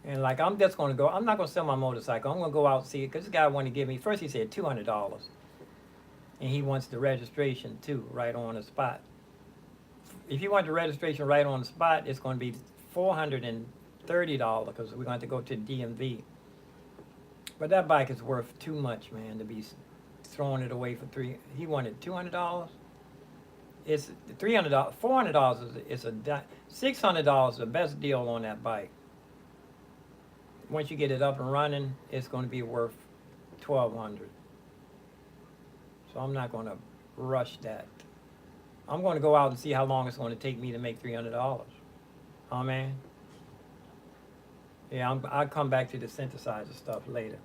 And like, I'm just gonna go, I'm not gonna sell my motorcycle. I'm gonna go out and see it, because this guy wanted to give me, first he said $200. And he wants the registration too, right on the spot. If you want the registration right on the spot, it's gonna be $430, because we're going to go to the DMV. But that bike is worth too much, man, to be throwing it away for he wanted $200. It's $300, $400 is $600 is the best deal on that bike. Once you get it up and running, it's going to be worth $1,200. So I'm not going to rush that. I'm going to go out and see how long it's going to take me to make $300. Oh man. Yeah, I'll come back to the synthesizer stuff later.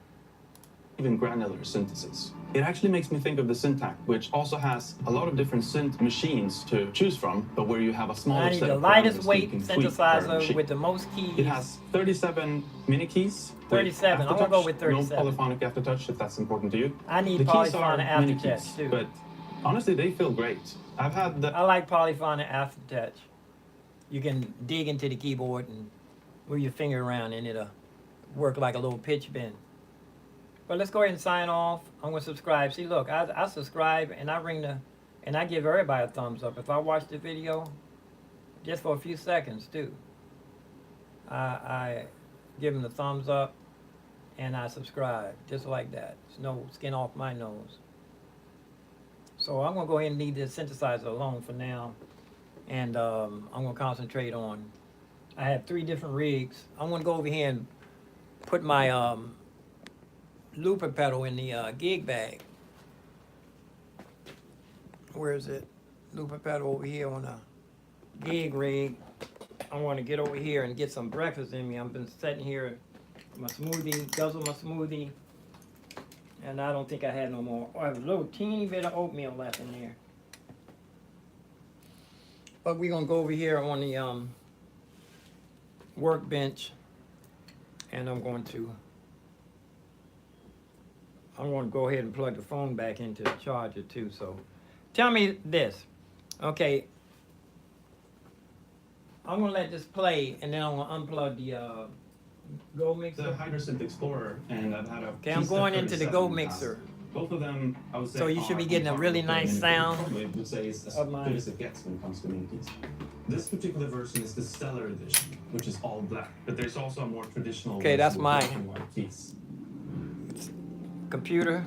even granular synthesis. It actually makes me think of the Syntac, which also has a lot of different synth machines to choose from, but where you have a smaller I need set the of lightest parameters that you weight can tweak per synthesizer machine. with the most keys. It has 37 mini keys. with 37. I'm gonna go with 37. No polyphonic aftertouch if that's important to you. I need the keys are polyphonic mini aftertouch keys, too. but honestly, they feel great. I've had the I like polyphonic aftertouch. you can dig into the keyboard and move your finger around and it'll work like a little pitch bend. But let's go ahead and sign off. I'm gonna subscribe. See, look, I subscribe and I give everybody a thumbs up. If I watch the video, just for a few seconds too, I give them the thumbs up and I subscribe, just like that. There's no skin off my nose. So I'm gonna go ahead and leave this synthesizer alone for now. And I'm gonna concentrate on, I have 3 different rigs. I'm gonna go over here and put my looper pedal in the gig bag. Where is it? Looper pedal over here on a gig rig. I want to get over here and get some breakfast in me. I've been sitting here, my smoothie, guzzle my smoothie, and I don't think I had no more. Oh, I have a little teeny bit of oatmeal left in there. But we're gonna go over here on the workbench, and I'm going to go ahead and plug the phone back into the charger too. So tell me this, okay, I'm gonna let this play and then I'm gonna unplug the Go Mixer. The Hydrosynth Explorer, and I've had a Okay, I'm going into the Go Mixer. Both of them, I would say, So you should be getting a really nice sound Probably would say it's as of mine. good as it gets when it comes to mini keys. This particular version is the Stellar Edition, which is all black, but there's also a more traditional Okay, version that's with my black and white keys. computer.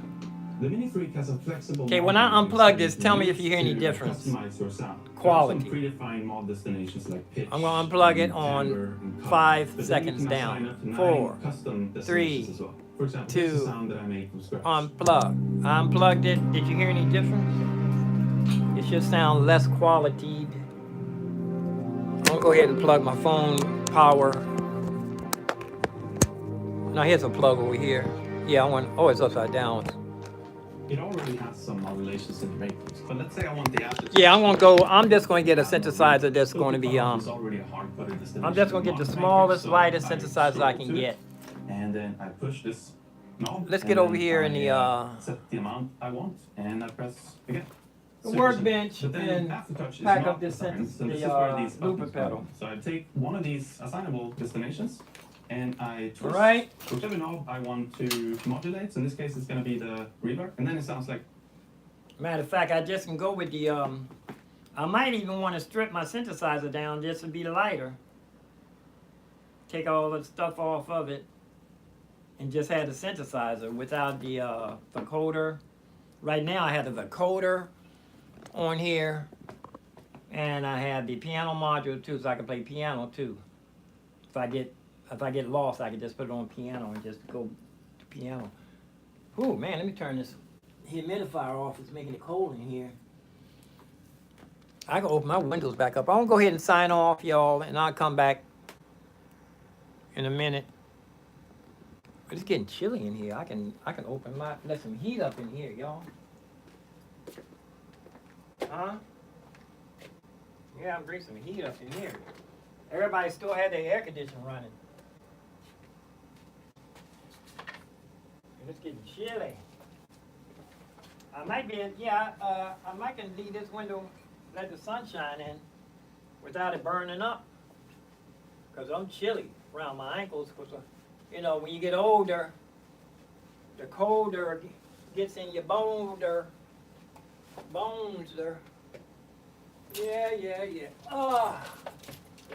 The Mini Freak has a flexible. Okay, when I mod unplug that this, you tell can me if use you hear any to difference. Customize your sound. Quality. There are some predefined mod destinations like pitch. I'm gonna unplug it and on timbre and color. 5 But then you seconds can down. assign up to 9 4, custom 3, destinations as well. For example, this is 2, a sound that I made from scratch. Unplug. I unplugged it. Did you hear any difference? It should sound less quality. I'm gonna go ahead and plug my phone power. Now here's a plug over here. Yeah, I want. Oh, it's upside down. It already has some modulations in the makers, but let's say I want the after. Yeah, I'm gonna go. I'm just gonna get a synthesizer that's going to be It's already a hard-coded destination. I'm just gonna get the mod smallest, maker, so lightest I synthesizer I scroll can to get. it, and then I push this knob. Let's and get over then here in the, set the amount I want, and I press again. The workbench, But then and Aftertouch is pack not up this designed, so this the, is where these looper buttons pedal. come. So I take one of these assignable destinations, and I twist Right. whichever knob I want to modulate. So in this case, it's going to be the reverb, and then it sounds like. Matter of fact, I just can go with the, I might even want to strip my synthesizer down just to be lighter. Take all the stuff off of it and just have the synthesizer without the vocoder. Right now I have the vocoder on here and I have the piano module too, so I can play piano too. If I get lost, I can just put it on piano and just go to piano. Ooh, man, let me turn this humidifier off. It's making it cold in here. I can open my windows back up. I'm gonna go ahead and sign off, y'all, and I'll come back in a minute. But it's getting chilly in here. I can let some heat up in here, y'all. Huh? Yeah, I'll bring some heat up in here. Everybody still had their air conditioner running. And it's getting chilly. I might be, I might can leave this window, let the sun shine in without it burning up. Because I'm chilly around my ankles. Cause, you know, when you get older, the colder gets in your bones. Yeah.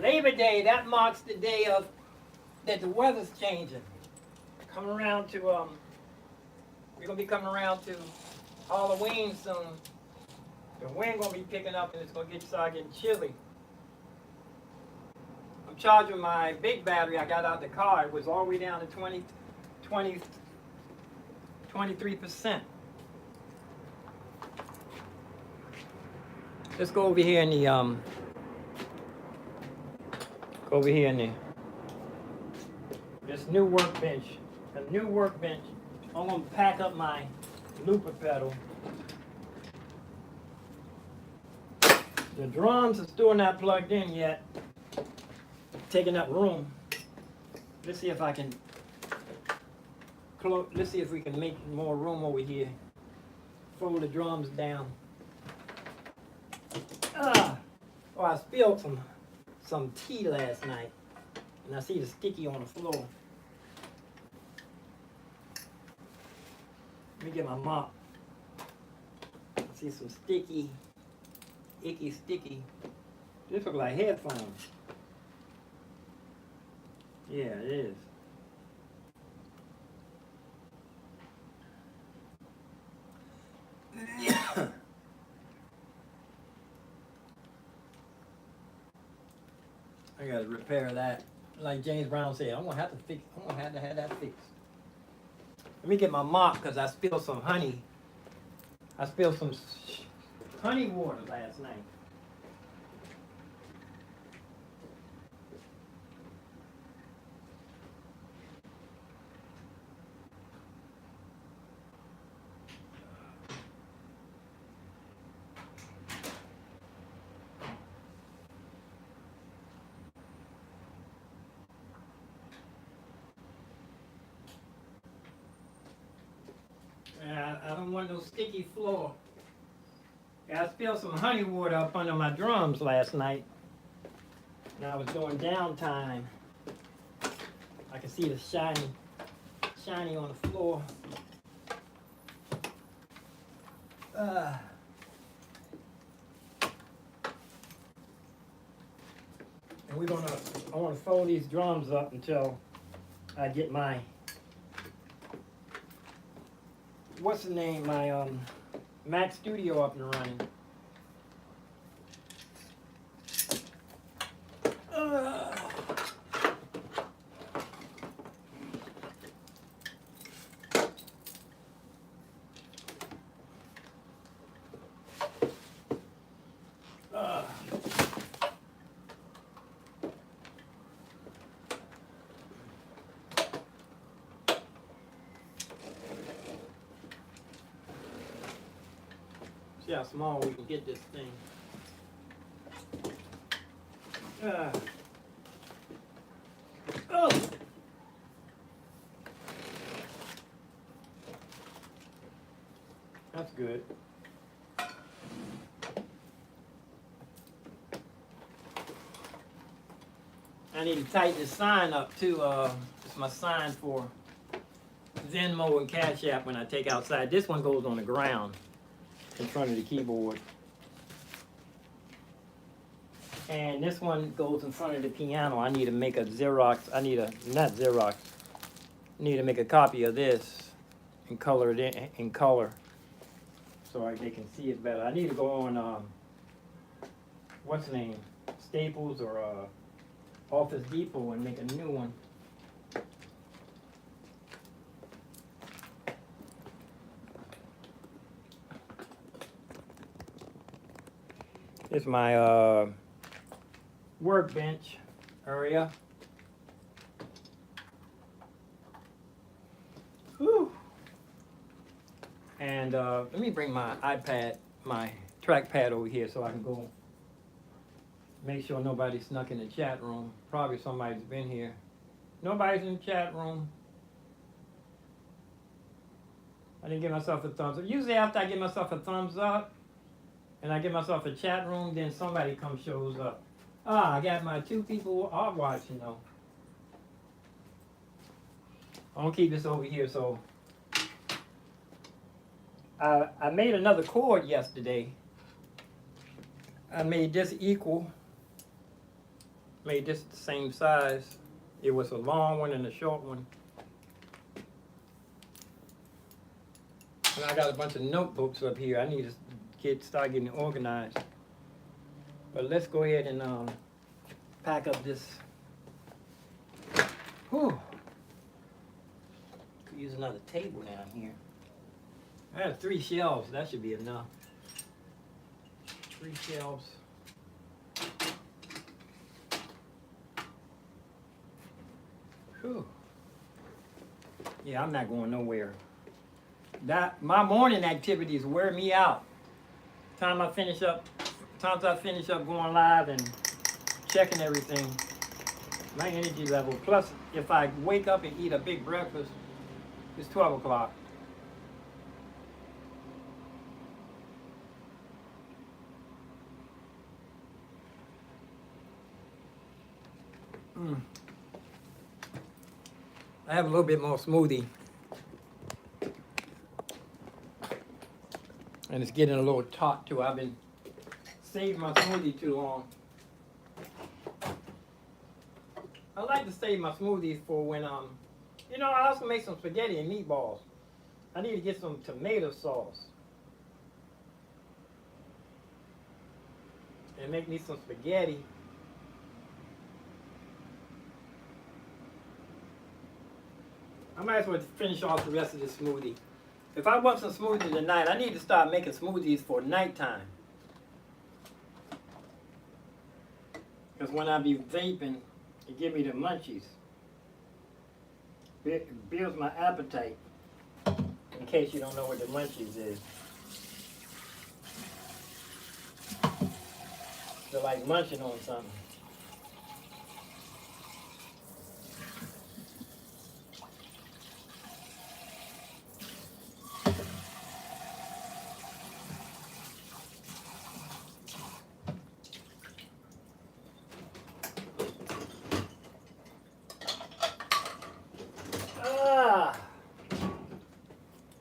Labor Day, that marks the day of, that the weather's changing. Coming around to, we're gonna be coming around to Halloween soon. The wind gonna be picking up and it's gonna start getting chilly. I'm charging my big battery I got out the car. It was all the way down to 23%. Let's go over here in the this new workbench. A new workbench. I'm gonna pack up my looper pedal. The drums are still not plugged in yet, taking up room. Let's see if I can let's see if we can make more room over here. Fold the drums down. Oh, I spilled some tea last night, and I see the sticky on the floor. Let me get my mop. I see some sticky, icky sticky. This looks like headphones. Yeah, it is. I gotta repair that. Like James Brown said, I'm gonna have to have that fixed. Let me get my mop because I spilled some honey. I spilled some honey water last night. I don't want no sticky floor. Yeah, I spilled some honey water up under my drums last night. And I was doing downtime. I can see the shiny on the floor. And I want to fold these drums up until I get my, what's the name, my Mac Studio up and running. See how small we can get this thing. Oh! That's good. I need to tighten this sign up too. It's my sign for Venmo and Cash App when I take outside. This one goes on the ground in front of the keyboard. And this one goes in front of the piano. I need to make a Xerox. I need to make a copy of this and color it in color so they can see it better. I need to go on, what's the name? Staples or Office Depot and make a new one. This is my workbench area. Whew. And let me bring my iPad, my trackpad over here so I can go make sure nobody snuck in the chat room. Probably somebody's been here. Nobody's in the chat room. I didn't give myself a thumbs up. Usually after I give myself a thumbs up and I give myself a chat room, then somebody shows up. I got my 2 people are watching though. I'm gonna keep this over here. So I made another cord yesterday. I made this equal. Made this the same size. It was a long one and a short one. And I got a bunch of notebooks up here. I need to start getting organized. But let's go ahead and pack up this. Whew. Could use another table down here. I have 3 shelves. That should be enough. 3 shelves. Whew. Yeah, I'm not going nowhere. My morning activities wear me out. Times I finish up going live and checking everything, my energy level. Plus, if I wake up and eat a big breakfast, it's 12 o'clock. I have a little bit more smoothie. And it's getting a little taut too. I've been saving my smoothie too long. I like to save my smoothies for when you know, I also make some spaghetti and meatballs. I need to get some tomato sauce. And make me some spaghetti. I might as well finish off the rest of this smoothie. If I want some smoothie tonight, I need to start making smoothies for nighttime. Because when I be vaping, it give me the munchies. It builds my appetite. In case you don't know what the munchies is. They're like munching on something.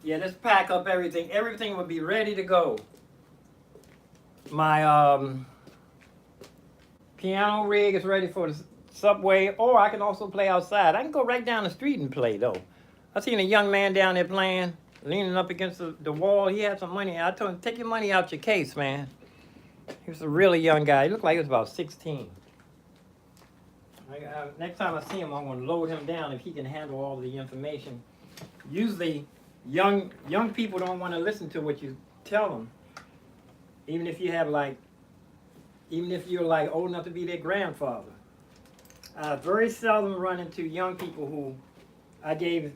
Yeah, let's pack up everything. Everything will be ready to go. My piano rig is ready for the subway, or I can also play outside. I can go right down the street and play, though. I seen a young man down there playing, leaning up against the wall. He had some money. I told him, take your money out your case, man. He was a really young guy. He looked like he was about 16. Next time I see him, I'm going to load him down if he can handle all the information. Usually, young people don't want to listen to what you tell them. Even if you're like old enough to be their grandfather. I very seldom run into young people who I gave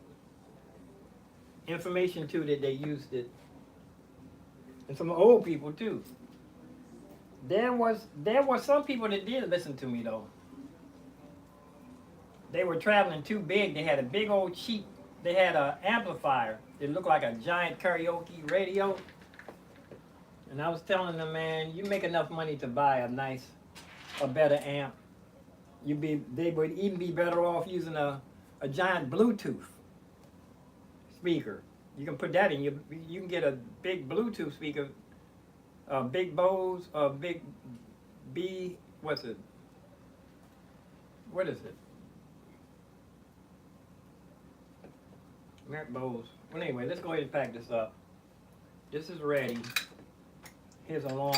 information to that they used it. And some old people too. There were some people that did listen to me though. They were traveling too big. They had a big old cheap, they had an amplifier. It looked like a giant karaoke radio. And I was telling them, man, you make enough money to buy a better amp. They would even be better off using a giant Bluetooth speaker. You can put that in. You can get a big Bluetooth speaker, big Bose, big B. What is it? Merritt Bose. Well, anyway, let's go ahead and pack this up. This is ready. Here's a long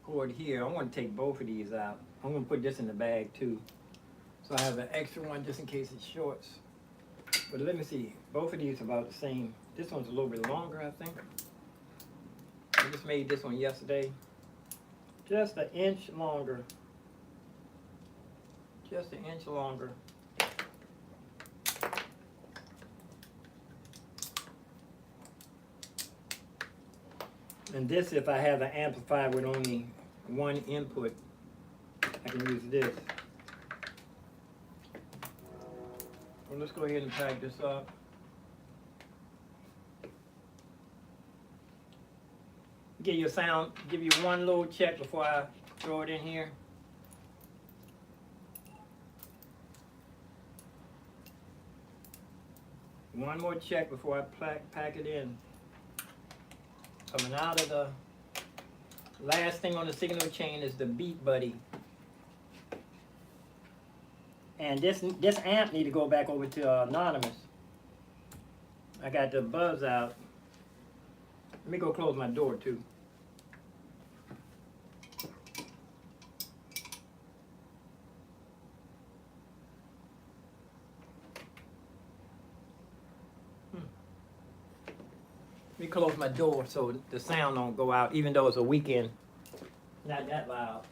cord here. I want to take both of these out. I'm going to put this in the bag too. So I have an extra one just in case it shorts. But let me see. Both of these are about the same. This one's a little bit longer, I think. I just made this one yesterday. Just an inch longer. Just an inch longer. And this, if I have an amplifier with only one input, I can use this. Well, let's go ahead and pack this up. Give you one little check before I throw it in here. One more check before I pack it in. Coming out of the last thing on the signal chain is the Beat Buddy. And this amp need to go back over to Anonymous. I got the buzz out. Let me go close my door too. Let me close my door so the sound don't go out, even though it's a weekend. Not that loud.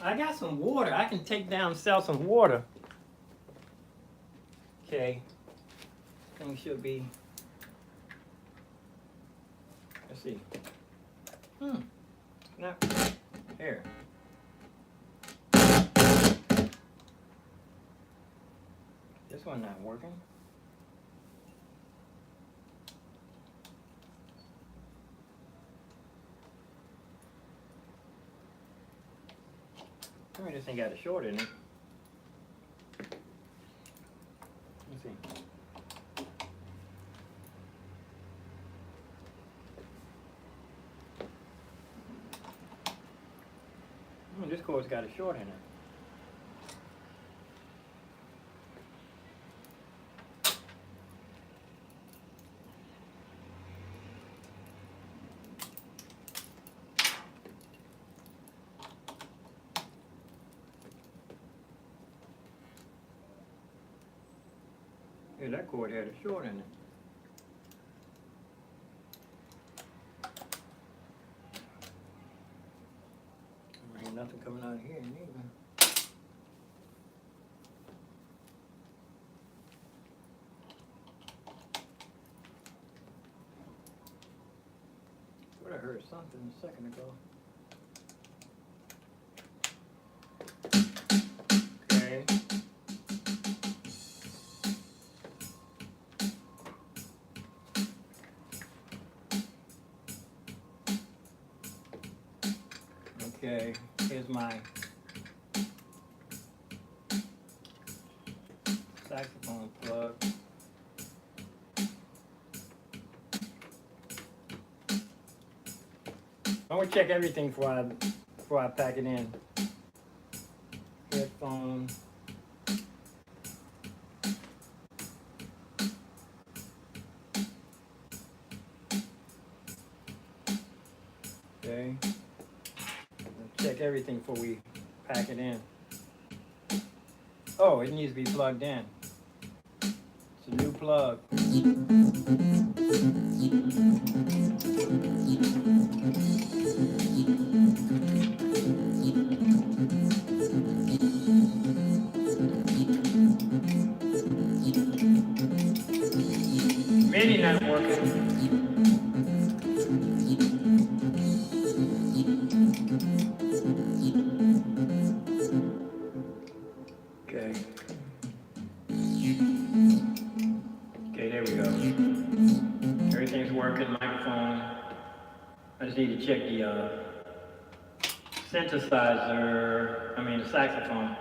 I got some water. I can take down and sell some water. Okay. Thing should be. Let's see. No. Here. This one not working. I mean, this thing got a short in it. Let's see. This cord's got a short in it. Yeah, that cord had a short in it. Ain't nothing coming out of here neither. Thought I heard something a second ago. Okay. Okay, here's my saxophone plug. I want to check everything before I pack it in. Headphone. Okay. Check everything before we pack it in. Oh, it needs to be plugged in. It's a new plug. MIDI not working. Okay. Okay, there we go. Everything's working, microphone. I just need to check the synthesizer, the saxophone.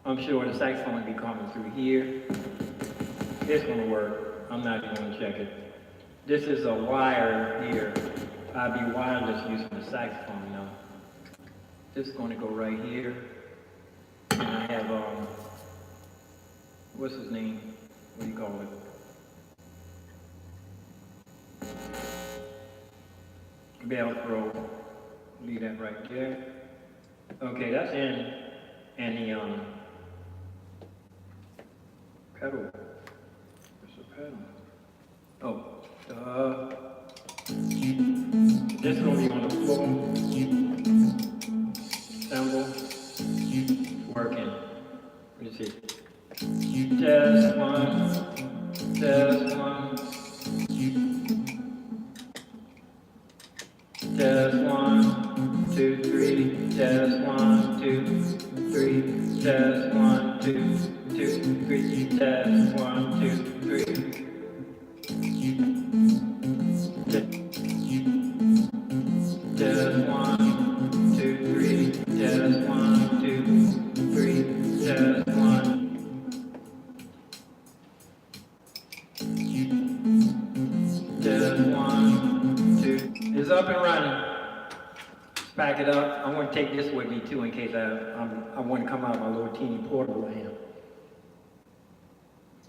I'm sure the saxophone will be coming through here. It's gonna work. I'm not even gonna check it. This is a wire here. I'll be wireless using the saxophone now. This is gonna go right here. And I have, what's his name? What do you call it? Velcro. Leave that right there. Okay, that's in. And the, pedal. Where's the pedal? Oh, this is gonna be on the floor. Cymbal. Working. Let me see. Test one. Test one. Test 1, 2, 3. Test 1, 2, 3. Test 1, 2, 2, 3. Test 1, 2, 3. Test 1, 2, 3. Test 1, 2, 3. Test 1. Test 1, 2. It's up and running. Let's back it up. I want to take this with me too in case I want to come out of my little teeny portable amp.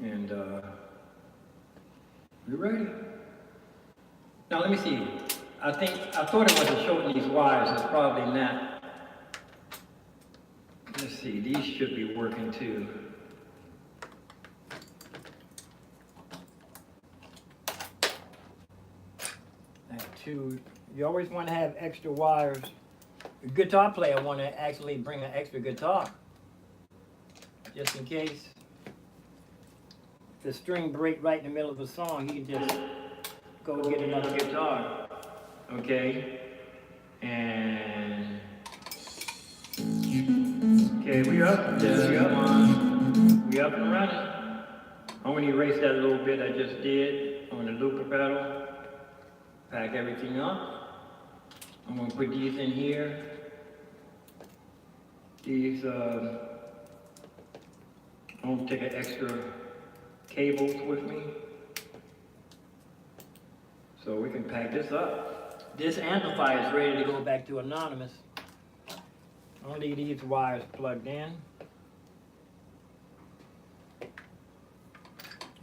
And we're ready. Now let me see. I thought it was a short in these wires. It's probably not. Let's see. These should be working too. You always want to have extra wires. A guitar player want to actually bring an extra guitar, just in case. If the string break right in the middle of the song, you can just go get another guitar. Okay, and okay, we up. We up and running. I'm gonna erase that little bit I just did on the looper pedal. Pack everything up. I'm gonna put these in here. These, I'm gonna take an extra cables with me, so we can pack this up. This amplifier is ready to go back to anonymous. Only these wires plugged in.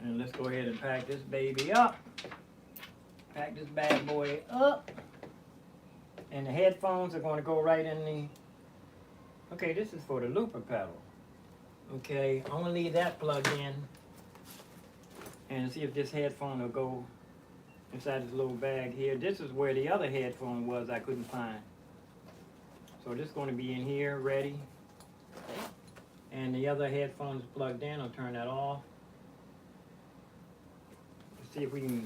And let's go ahead and pack this baby up. Pack this bad boy up. And the headphones are going to go right in the... Okay, this is for the looper pedal. Okay, I'm going to leave that plugged in. And see if this headphone will go inside this little bag here. This is where the other headphone was I couldn't find. So this is going to be in here, ready. And the other headphone is plugged in. I'll turn that off. Let's see if we can...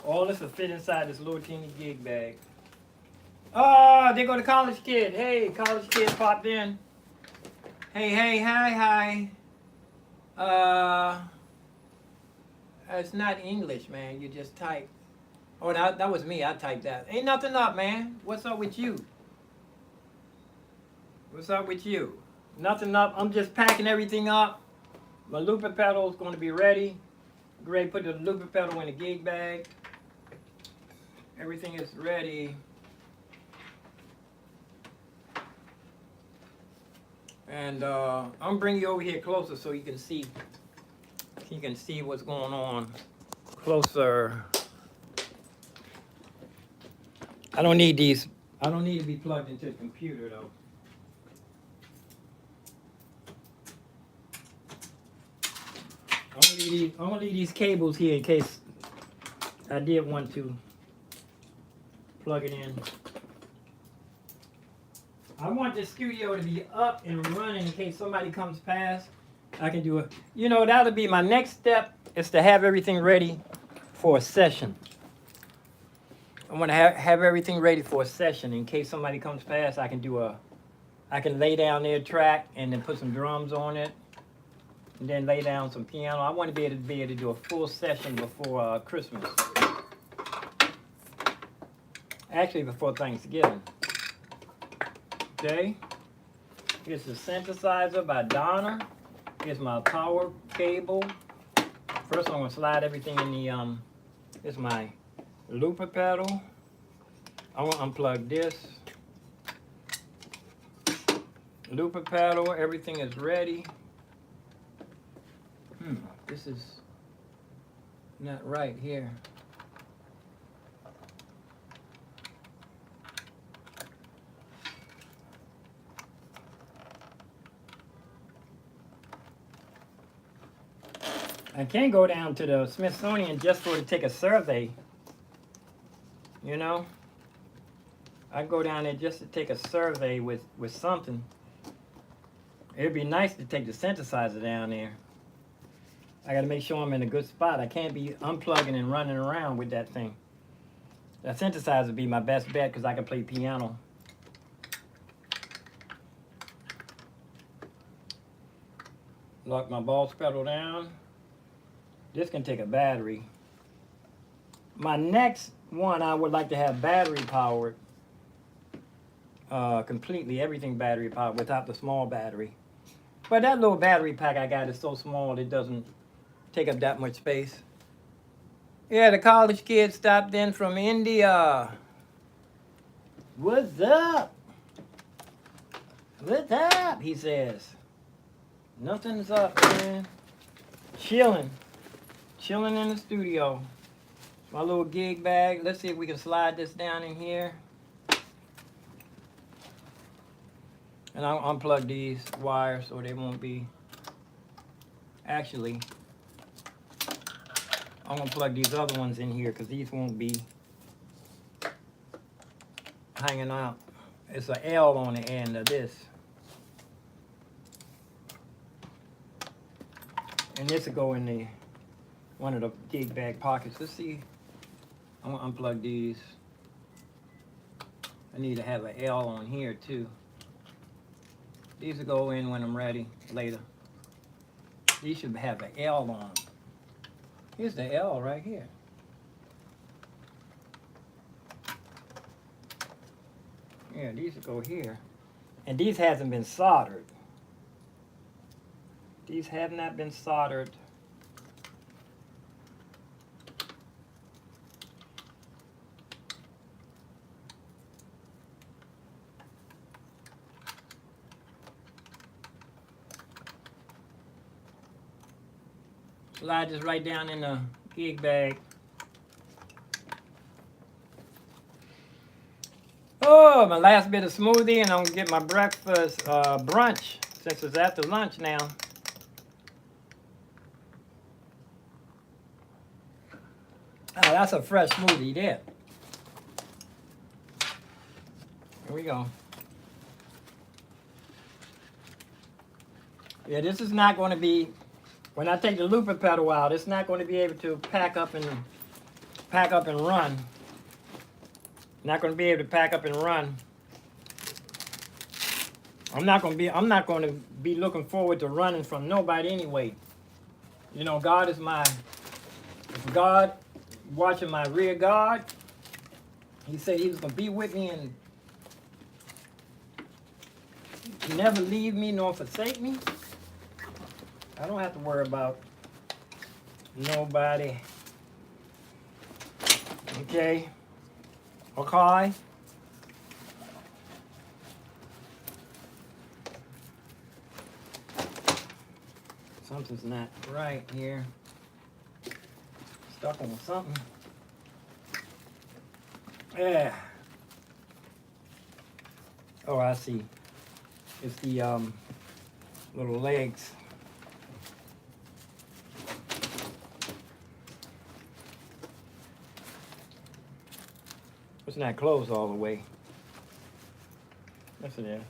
All this will fit inside this little teeny gig bag. Oh, there go the college kid. Hey, college kid popped in. Hey, hi. It's not English, man. You just type. Oh, that was me. I typed that. Ain't nothing up, man. What's up with you? What's up with you? Nothing up. I'm just packing everything up. My looper pedal is going to be ready. Great. Put the looper pedal in the gig bag. Everything is ready. And I'm bringing you over here closer so you can see. You can see what's going on closer. I don't need these. I don't need to be plugged into the computer though. I'm gonna leave these cables here in case I did want to plug it in. I want the studio to be up and running in case somebody comes past. I can do it. You know, that'll be my next step, is to have everything ready for a session. I want to have everything ready for a session in case somebody comes past. I can lay down their track and then put some drums on it, and then lay down some piano. I want to be able to do a full session before Christmas. Actually, before Thanksgiving. Okay. Here's the synthesizer by Donner. Here's my power cable. First, I'm gonna slide everything in the here's my looper pedal. I'm gonna unplug this. Looper pedal, everything is ready. This is not right here. I can't go down to the Smithsonian just to take a survey. You know? I go down there just to take a survey with something. It'd be nice to take the synthesizer down there. I gotta make sure I'm in a good spot. I can't be unplugging and running around with that thing. That synthesizer would be my best bet because I can play piano. Lock my boss pedal down. This can take a battery. My next one, I would like to have battery powered. Completely, everything battery powered without the small battery. But that little battery pack I got is so small it doesn't take up that much space. Yeah, the college kid stopped in from India. What's up? What's up? He says. Nothing's up, man. Chilling in the studio. My little gig bag. Let's see if we can slide this down in here. And I'll unplug these wires so they won't be. Actually, I'm gonna plug these other ones in here because these won't be hanging out. It's an L on the end of this. And this will go in the one of the gig bag pockets. Let's see. I'm gonna unplug these. I need to have an L on here too. These will go in when I'm ready later. These should have an L on them. Here's the L right here. Yeah, these go here. And these hasn't been soldered. These have not been soldered. Slide this right down in the gig bag. Oh, my last bit of smoothie, and I'm gonna get my breakfast brunch since it's after lunch now. Oh, that's a fresh smoothie there. Here we go. Yeah, this is not going to be, when I take the looper pedal out, it's not going to be able to pack up and run. Not going to be able to pack up and run. I'm not going to be looking forward to running from nobody anyway. You know, God is my God, watching my rear guard. He said he was going to be with me and never leave me nor forsake me. I don't have to worry about nobody. Okay. Okay. Something's not right here. Stuck on something. Yeah. Oh, I see. It's the little legs. It's not closed all the way. Yes, it is.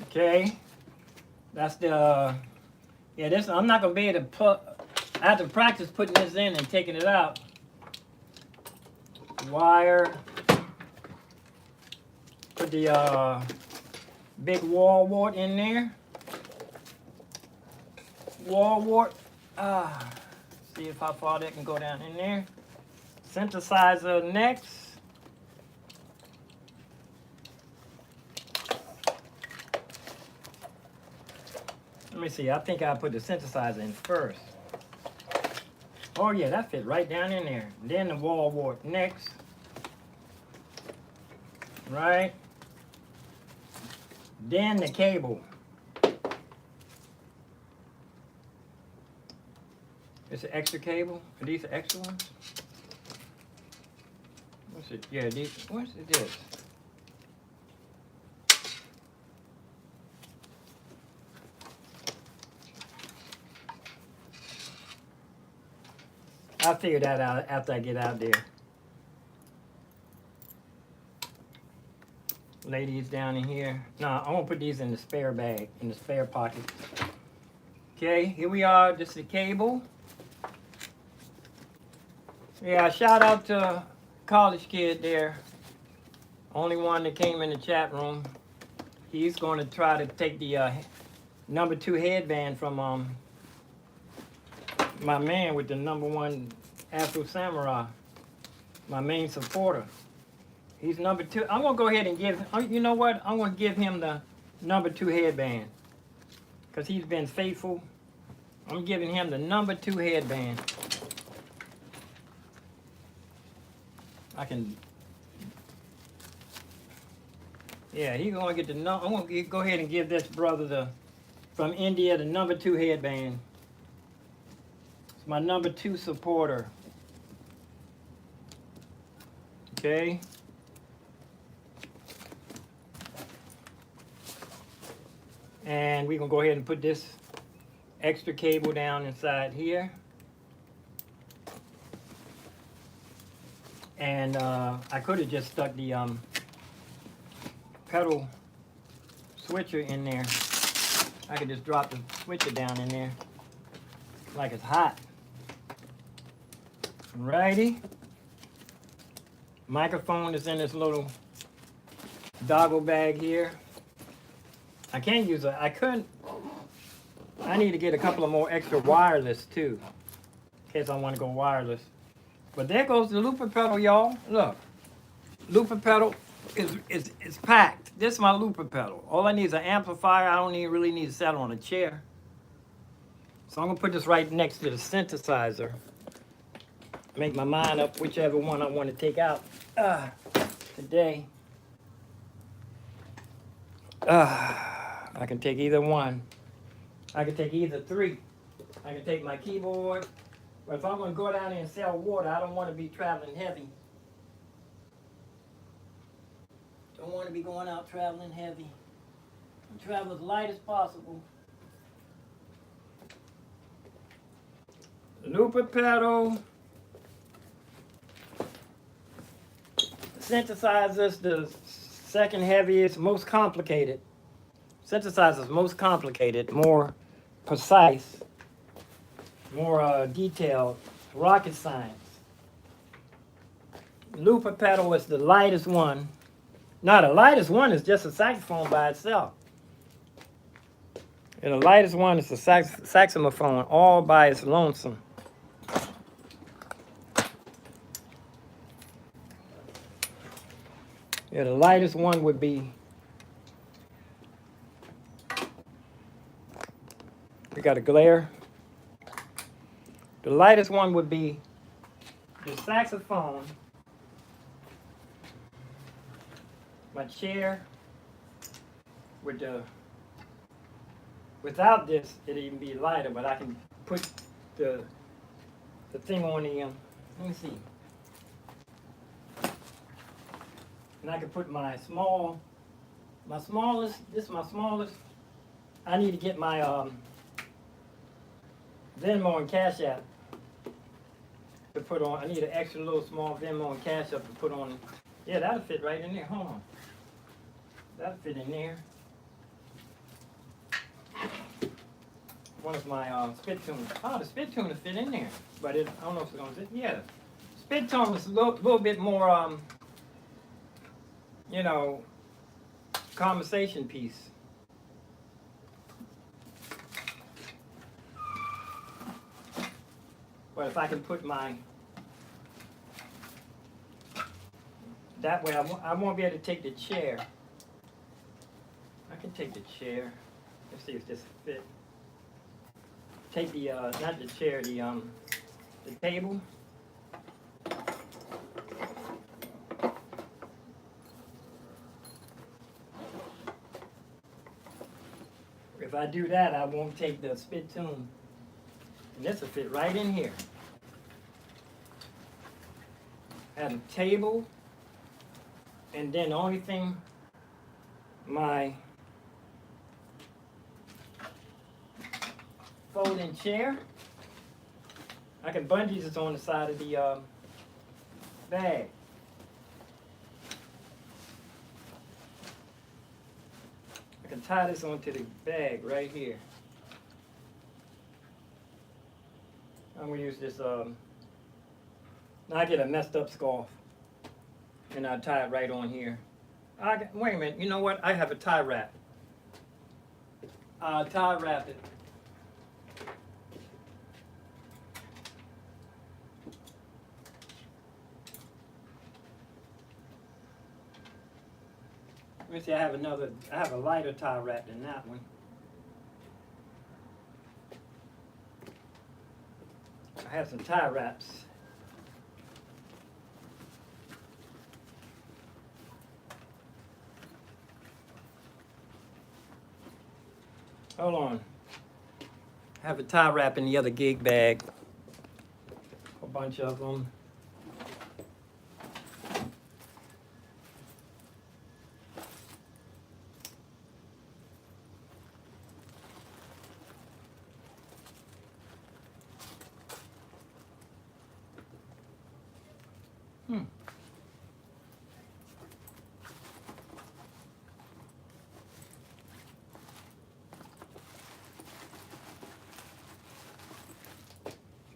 Okay. That's the, yeah, this, I'm not going to be able to put, I have to practice putting this in and taking it out. Wire. Put the big wall wart in there. Wall wart. See if how far that can go down in there. Synthesizer next. Let me see. I think I'll put the synthesizer in first. Oh yeah, that fit right down in there. Then the wall wart next. Right. Then the cable. It's an extra cable. Are these the extra ones? What's it? Yeah, these. What's this? I'll figure that out after I get out there. Lay these down in here. No, I'm gonna put these in the spare bag, in the spare pocket. Okay, here we are. This is the cable. Yeah, shout out to college kid there. Only one that came in the chat room. He's going to try to take the number 2 headband from my man with the number 1 Afro Samurai, my main supporter. He's number 2. I'm going to go ahead and give, you know what? I'm going to give him the number 2 headband because he's been faithful. I'm giving him the number 2 headband. I can, yeah, he's going to get the, I'm going to go ahead and give this brother from India the number 2 headband. It's my number 2 supporter. Okay. And we're going to go ahead and put this extra cable down inside here. And I could have just stuck the pedal switcher in there. I could just drop the switcher down in there like it's hot. Righty. Microphone is in this little doggle bag here. I can't use it. I couldn't. I need to get a couple of more extra wireless too, in case I want to go wireless. But there goes the looper pedal, y'all. Look, looper pedal is packed. This is my looper pedal. All I need is an amplifier. I don't even really need to set it on a chair. So I'm gonna put this right next to the synthesizer. Make my mind up whichever one I want to take out today. I can take either one. I can take either three. I can take my keyboard. But if I'm going to go down there and sell water, I don't want to be traveling heavy. Don't want to be going out traveling heavy. I travel as light as possible. Looper pedal. Synthesizers, the second heaviest, most complicated. Synthesizers most complicated, more precise, more detailed, rocket science. Looper pedal is the lightest one. Now the lightest one is just a saxophone by itself. And the lightest one is a saxophone all by its lonesome. Yeah, the lightest one would be, we got a glare. The lightest one would be the saxophone, my chair, with the, without this, it'd even be lighter, but I can put the thing on the, let me see. And I can put my smallest, this is my smallest. I need to get my Venmo and Cash App to put on. I need an extra little small Venmo and Cash App to put on. Yeah, that'll fit right in there. Hold on. That'll fit in there. One of my spit tuners. Oh, the spit tuner fit in there. But I don't know if it's going to fit. Yeah. Spit tuner is a little bit more, you know, conversation piece. But if I can put my, that way I won't be able to take the chair. I can take the chair. Let's see if this will fit. Take the, not the chair, the table. If I do that, I won't take the spit tune. And this will fit right in here. Have a table, and then the only thing, my folding chair. I can bungee this on the side of the bag. I can tie this onto the bag right here. I'm gonna use this, now I get a messed up scarf, and I tie it right on here. Wait a minute, you know what? I have a tie wrap. I'll tie wrap it. Let me see, I have a lighter tie wrap than that one. I have some tie wraps. Hold on. I have a tie wrap in the other gig bag. A bunch of them.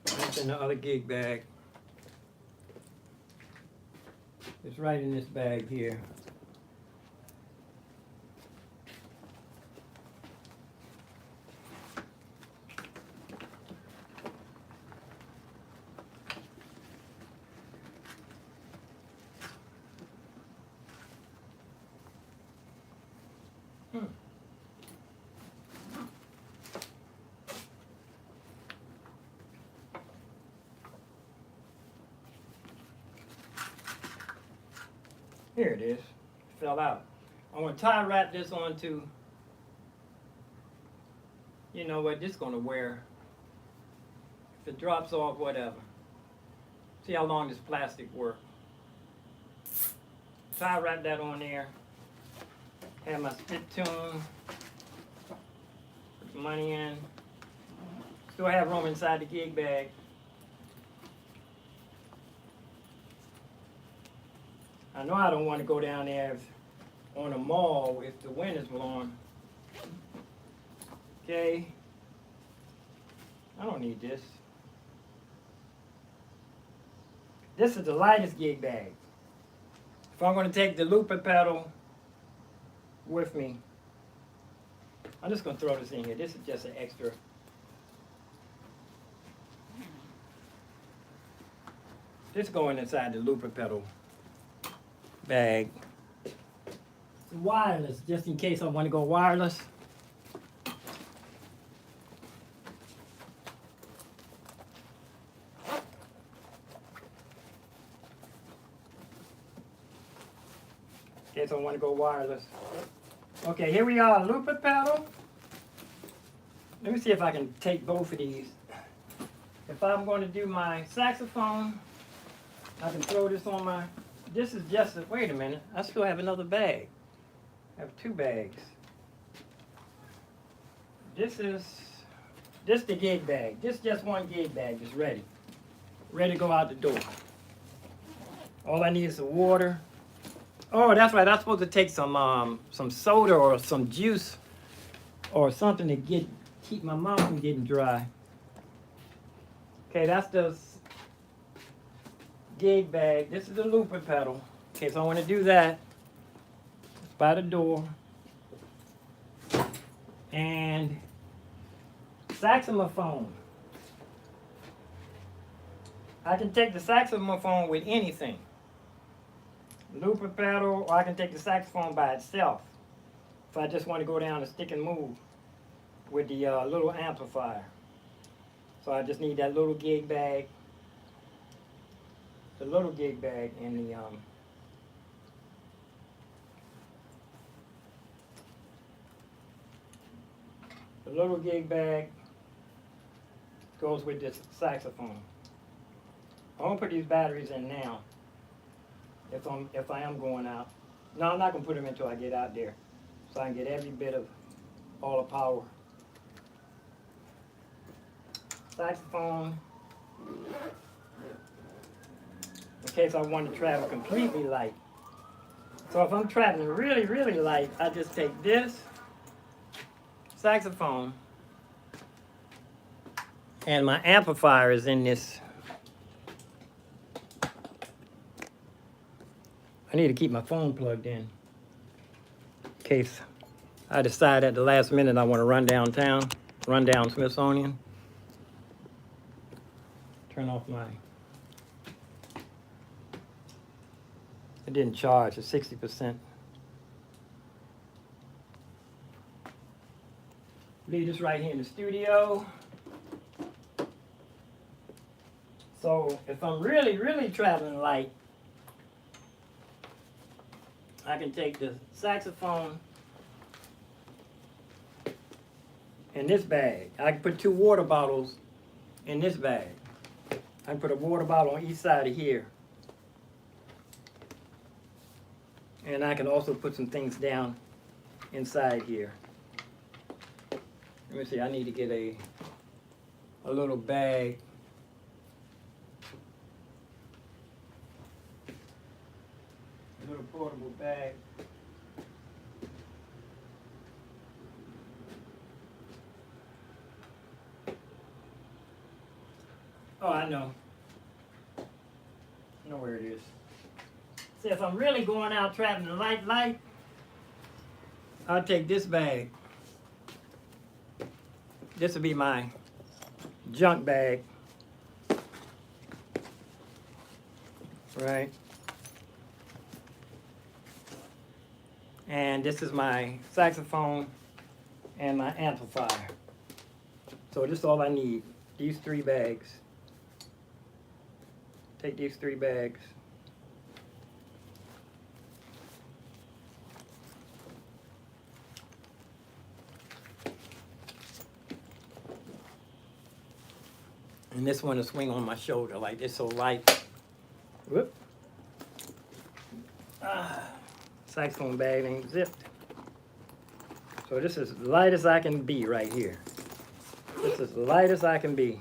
That's in the other gig bag. It's right in this bag here. Here it is. Fell out. I'm going to tie wrap this onto, you know what, this is going to wear. If it drops off, whatever. See how long this plastic works. Tie wrap that on there. Have my spit tune. Put the money in. Still have room inside the gig bag. I know I don't want to go down there on a mall if the wind is blowing. Okay. I don't need this. This is the lightest gig bag. If I'm going to take the looper pedal with me, I'm just going to throw this in here. This is just an extra. This going inside the looper pedal bag. It's wireless, just in case I want to go wireless. In case I want to go wireless. Okay, here we are, looper pedal. Let me see if I can take both of these. If I'm going to do my saxophone, I can throw this on my, this is just, wait a minute, I still have another bag. I have two bags. This the gig bag. This just one gig bag, just ready. Ready to go out the door. All I need is some water. Oh, that's right, I'm supposed to take some soda or some juice or something to keep my mouth from getting dry. Okay, that's the gig bag. This is the looper pedal. Okay, so I want to do that. It's by the door. And saxophone. I can take the saxophone with anything. Looper pedal, or I can take the saxophone by itself. If I just want to go down and stick and move with the little amplifier. So I just need that little gig bag. The little gig bag and the little gig bag goes with this saxophone. I'm gonna put these batteries in now. If I am going out. No, I'm not gonna put them in until I get out there, so I can get every bit of all the power. Saxophone. In case I want to travel completely light. So if I'm traveling really, really light, I just take this saxophone and my amplifier is in this. I need to keep my phone plugged in case I decide at the last minute I want to run downtown, run down Smithsonian. Turn off my, it didn't charge, it's 60%. Leave this right here in the studio. So if I'm really, really traveling light, I can take the saxophone in this bag. I can put 2 water bottles in this bag. I can put a water bottle on each side of here. And I can also put some things down inside here. Let me see, I need to get a little bag. A little portable bag. Oh, I know. I know where it is. See, if I'm really going out traveling light, I'll take this bag. This will be my junk bag. Right. And this is my saxophone and my amplifier. So this is all I need. These 3 bags. Take these 3 bags. And this one will swing on my shoulder like this, so light. Whoop. Saxophone bag ain't zipped. So this is light as I can be right here. This is light as I can be.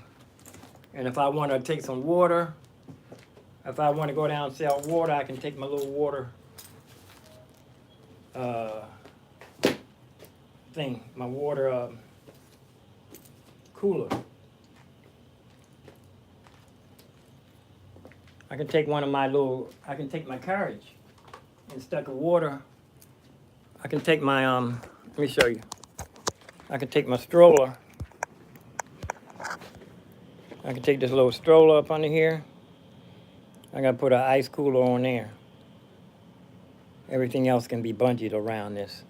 And if I want to take some water, if I want to go down and sell water, I can take my little water thing, my water cooler. I can take I can take my carriage and stuck of water. I can take my, let me show you. I can take my stroller. I can take this little stroller up under here. I gotta put an ice cooler on there. Everything else can be bungeed around this.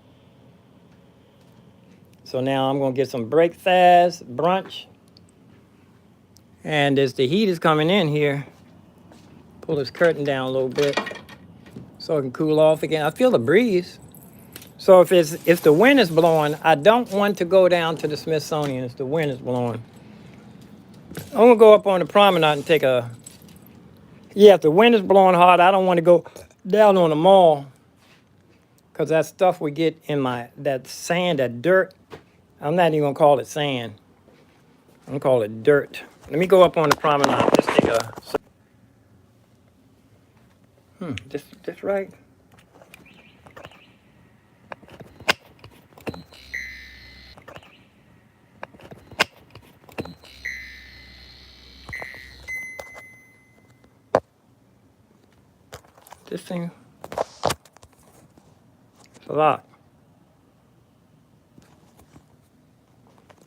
So now I'm gonna get some breakfast, brunch. And as the heat is coming in here, pull this curtain down a little bit so it can cool off again. I feel the breeze. So if the wind is blowing, I don't want to go down to the Smithsonian if the wind is blowing. I'm gonna go up on the promenade and take a, if the wind is blowing hard, I don't want to go down on the mall because that stuff we get in that sand, that dirt, I'm not even gonna call it sand. I'm gonna call it dirt. Let me go up on the promenade, just take a, this right? This thing, it's a lot.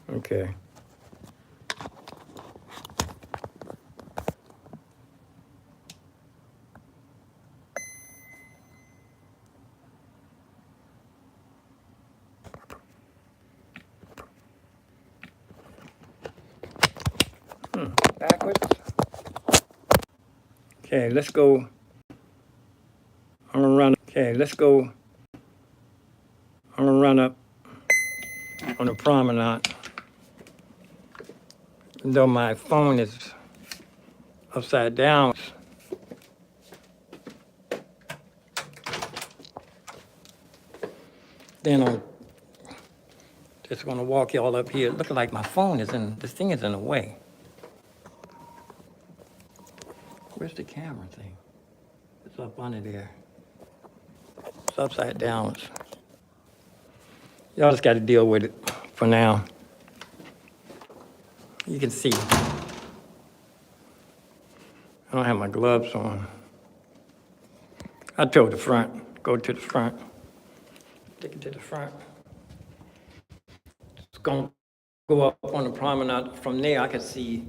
Okay. Backwards. Okay, let's go. I'm gonna run. Okay, let's go. I'm gonna run up on the promenade. Even though my phone is upside down. Then I'm just gonna walk y'all up here. Looking like my phone is this thing is in the way. Where's the camera thing? It's up under there. It's upside down. Y'all just got to deal with it for now. You can see. I don't have my gloves on. I told the front, go to the front. Take it to the front. It's gonna go up on the promenade. From there, I can see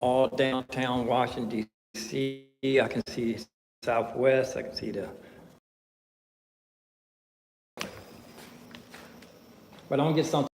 all downtown Washington, D.C. I can see Southwest. I can see but I'm gonna get something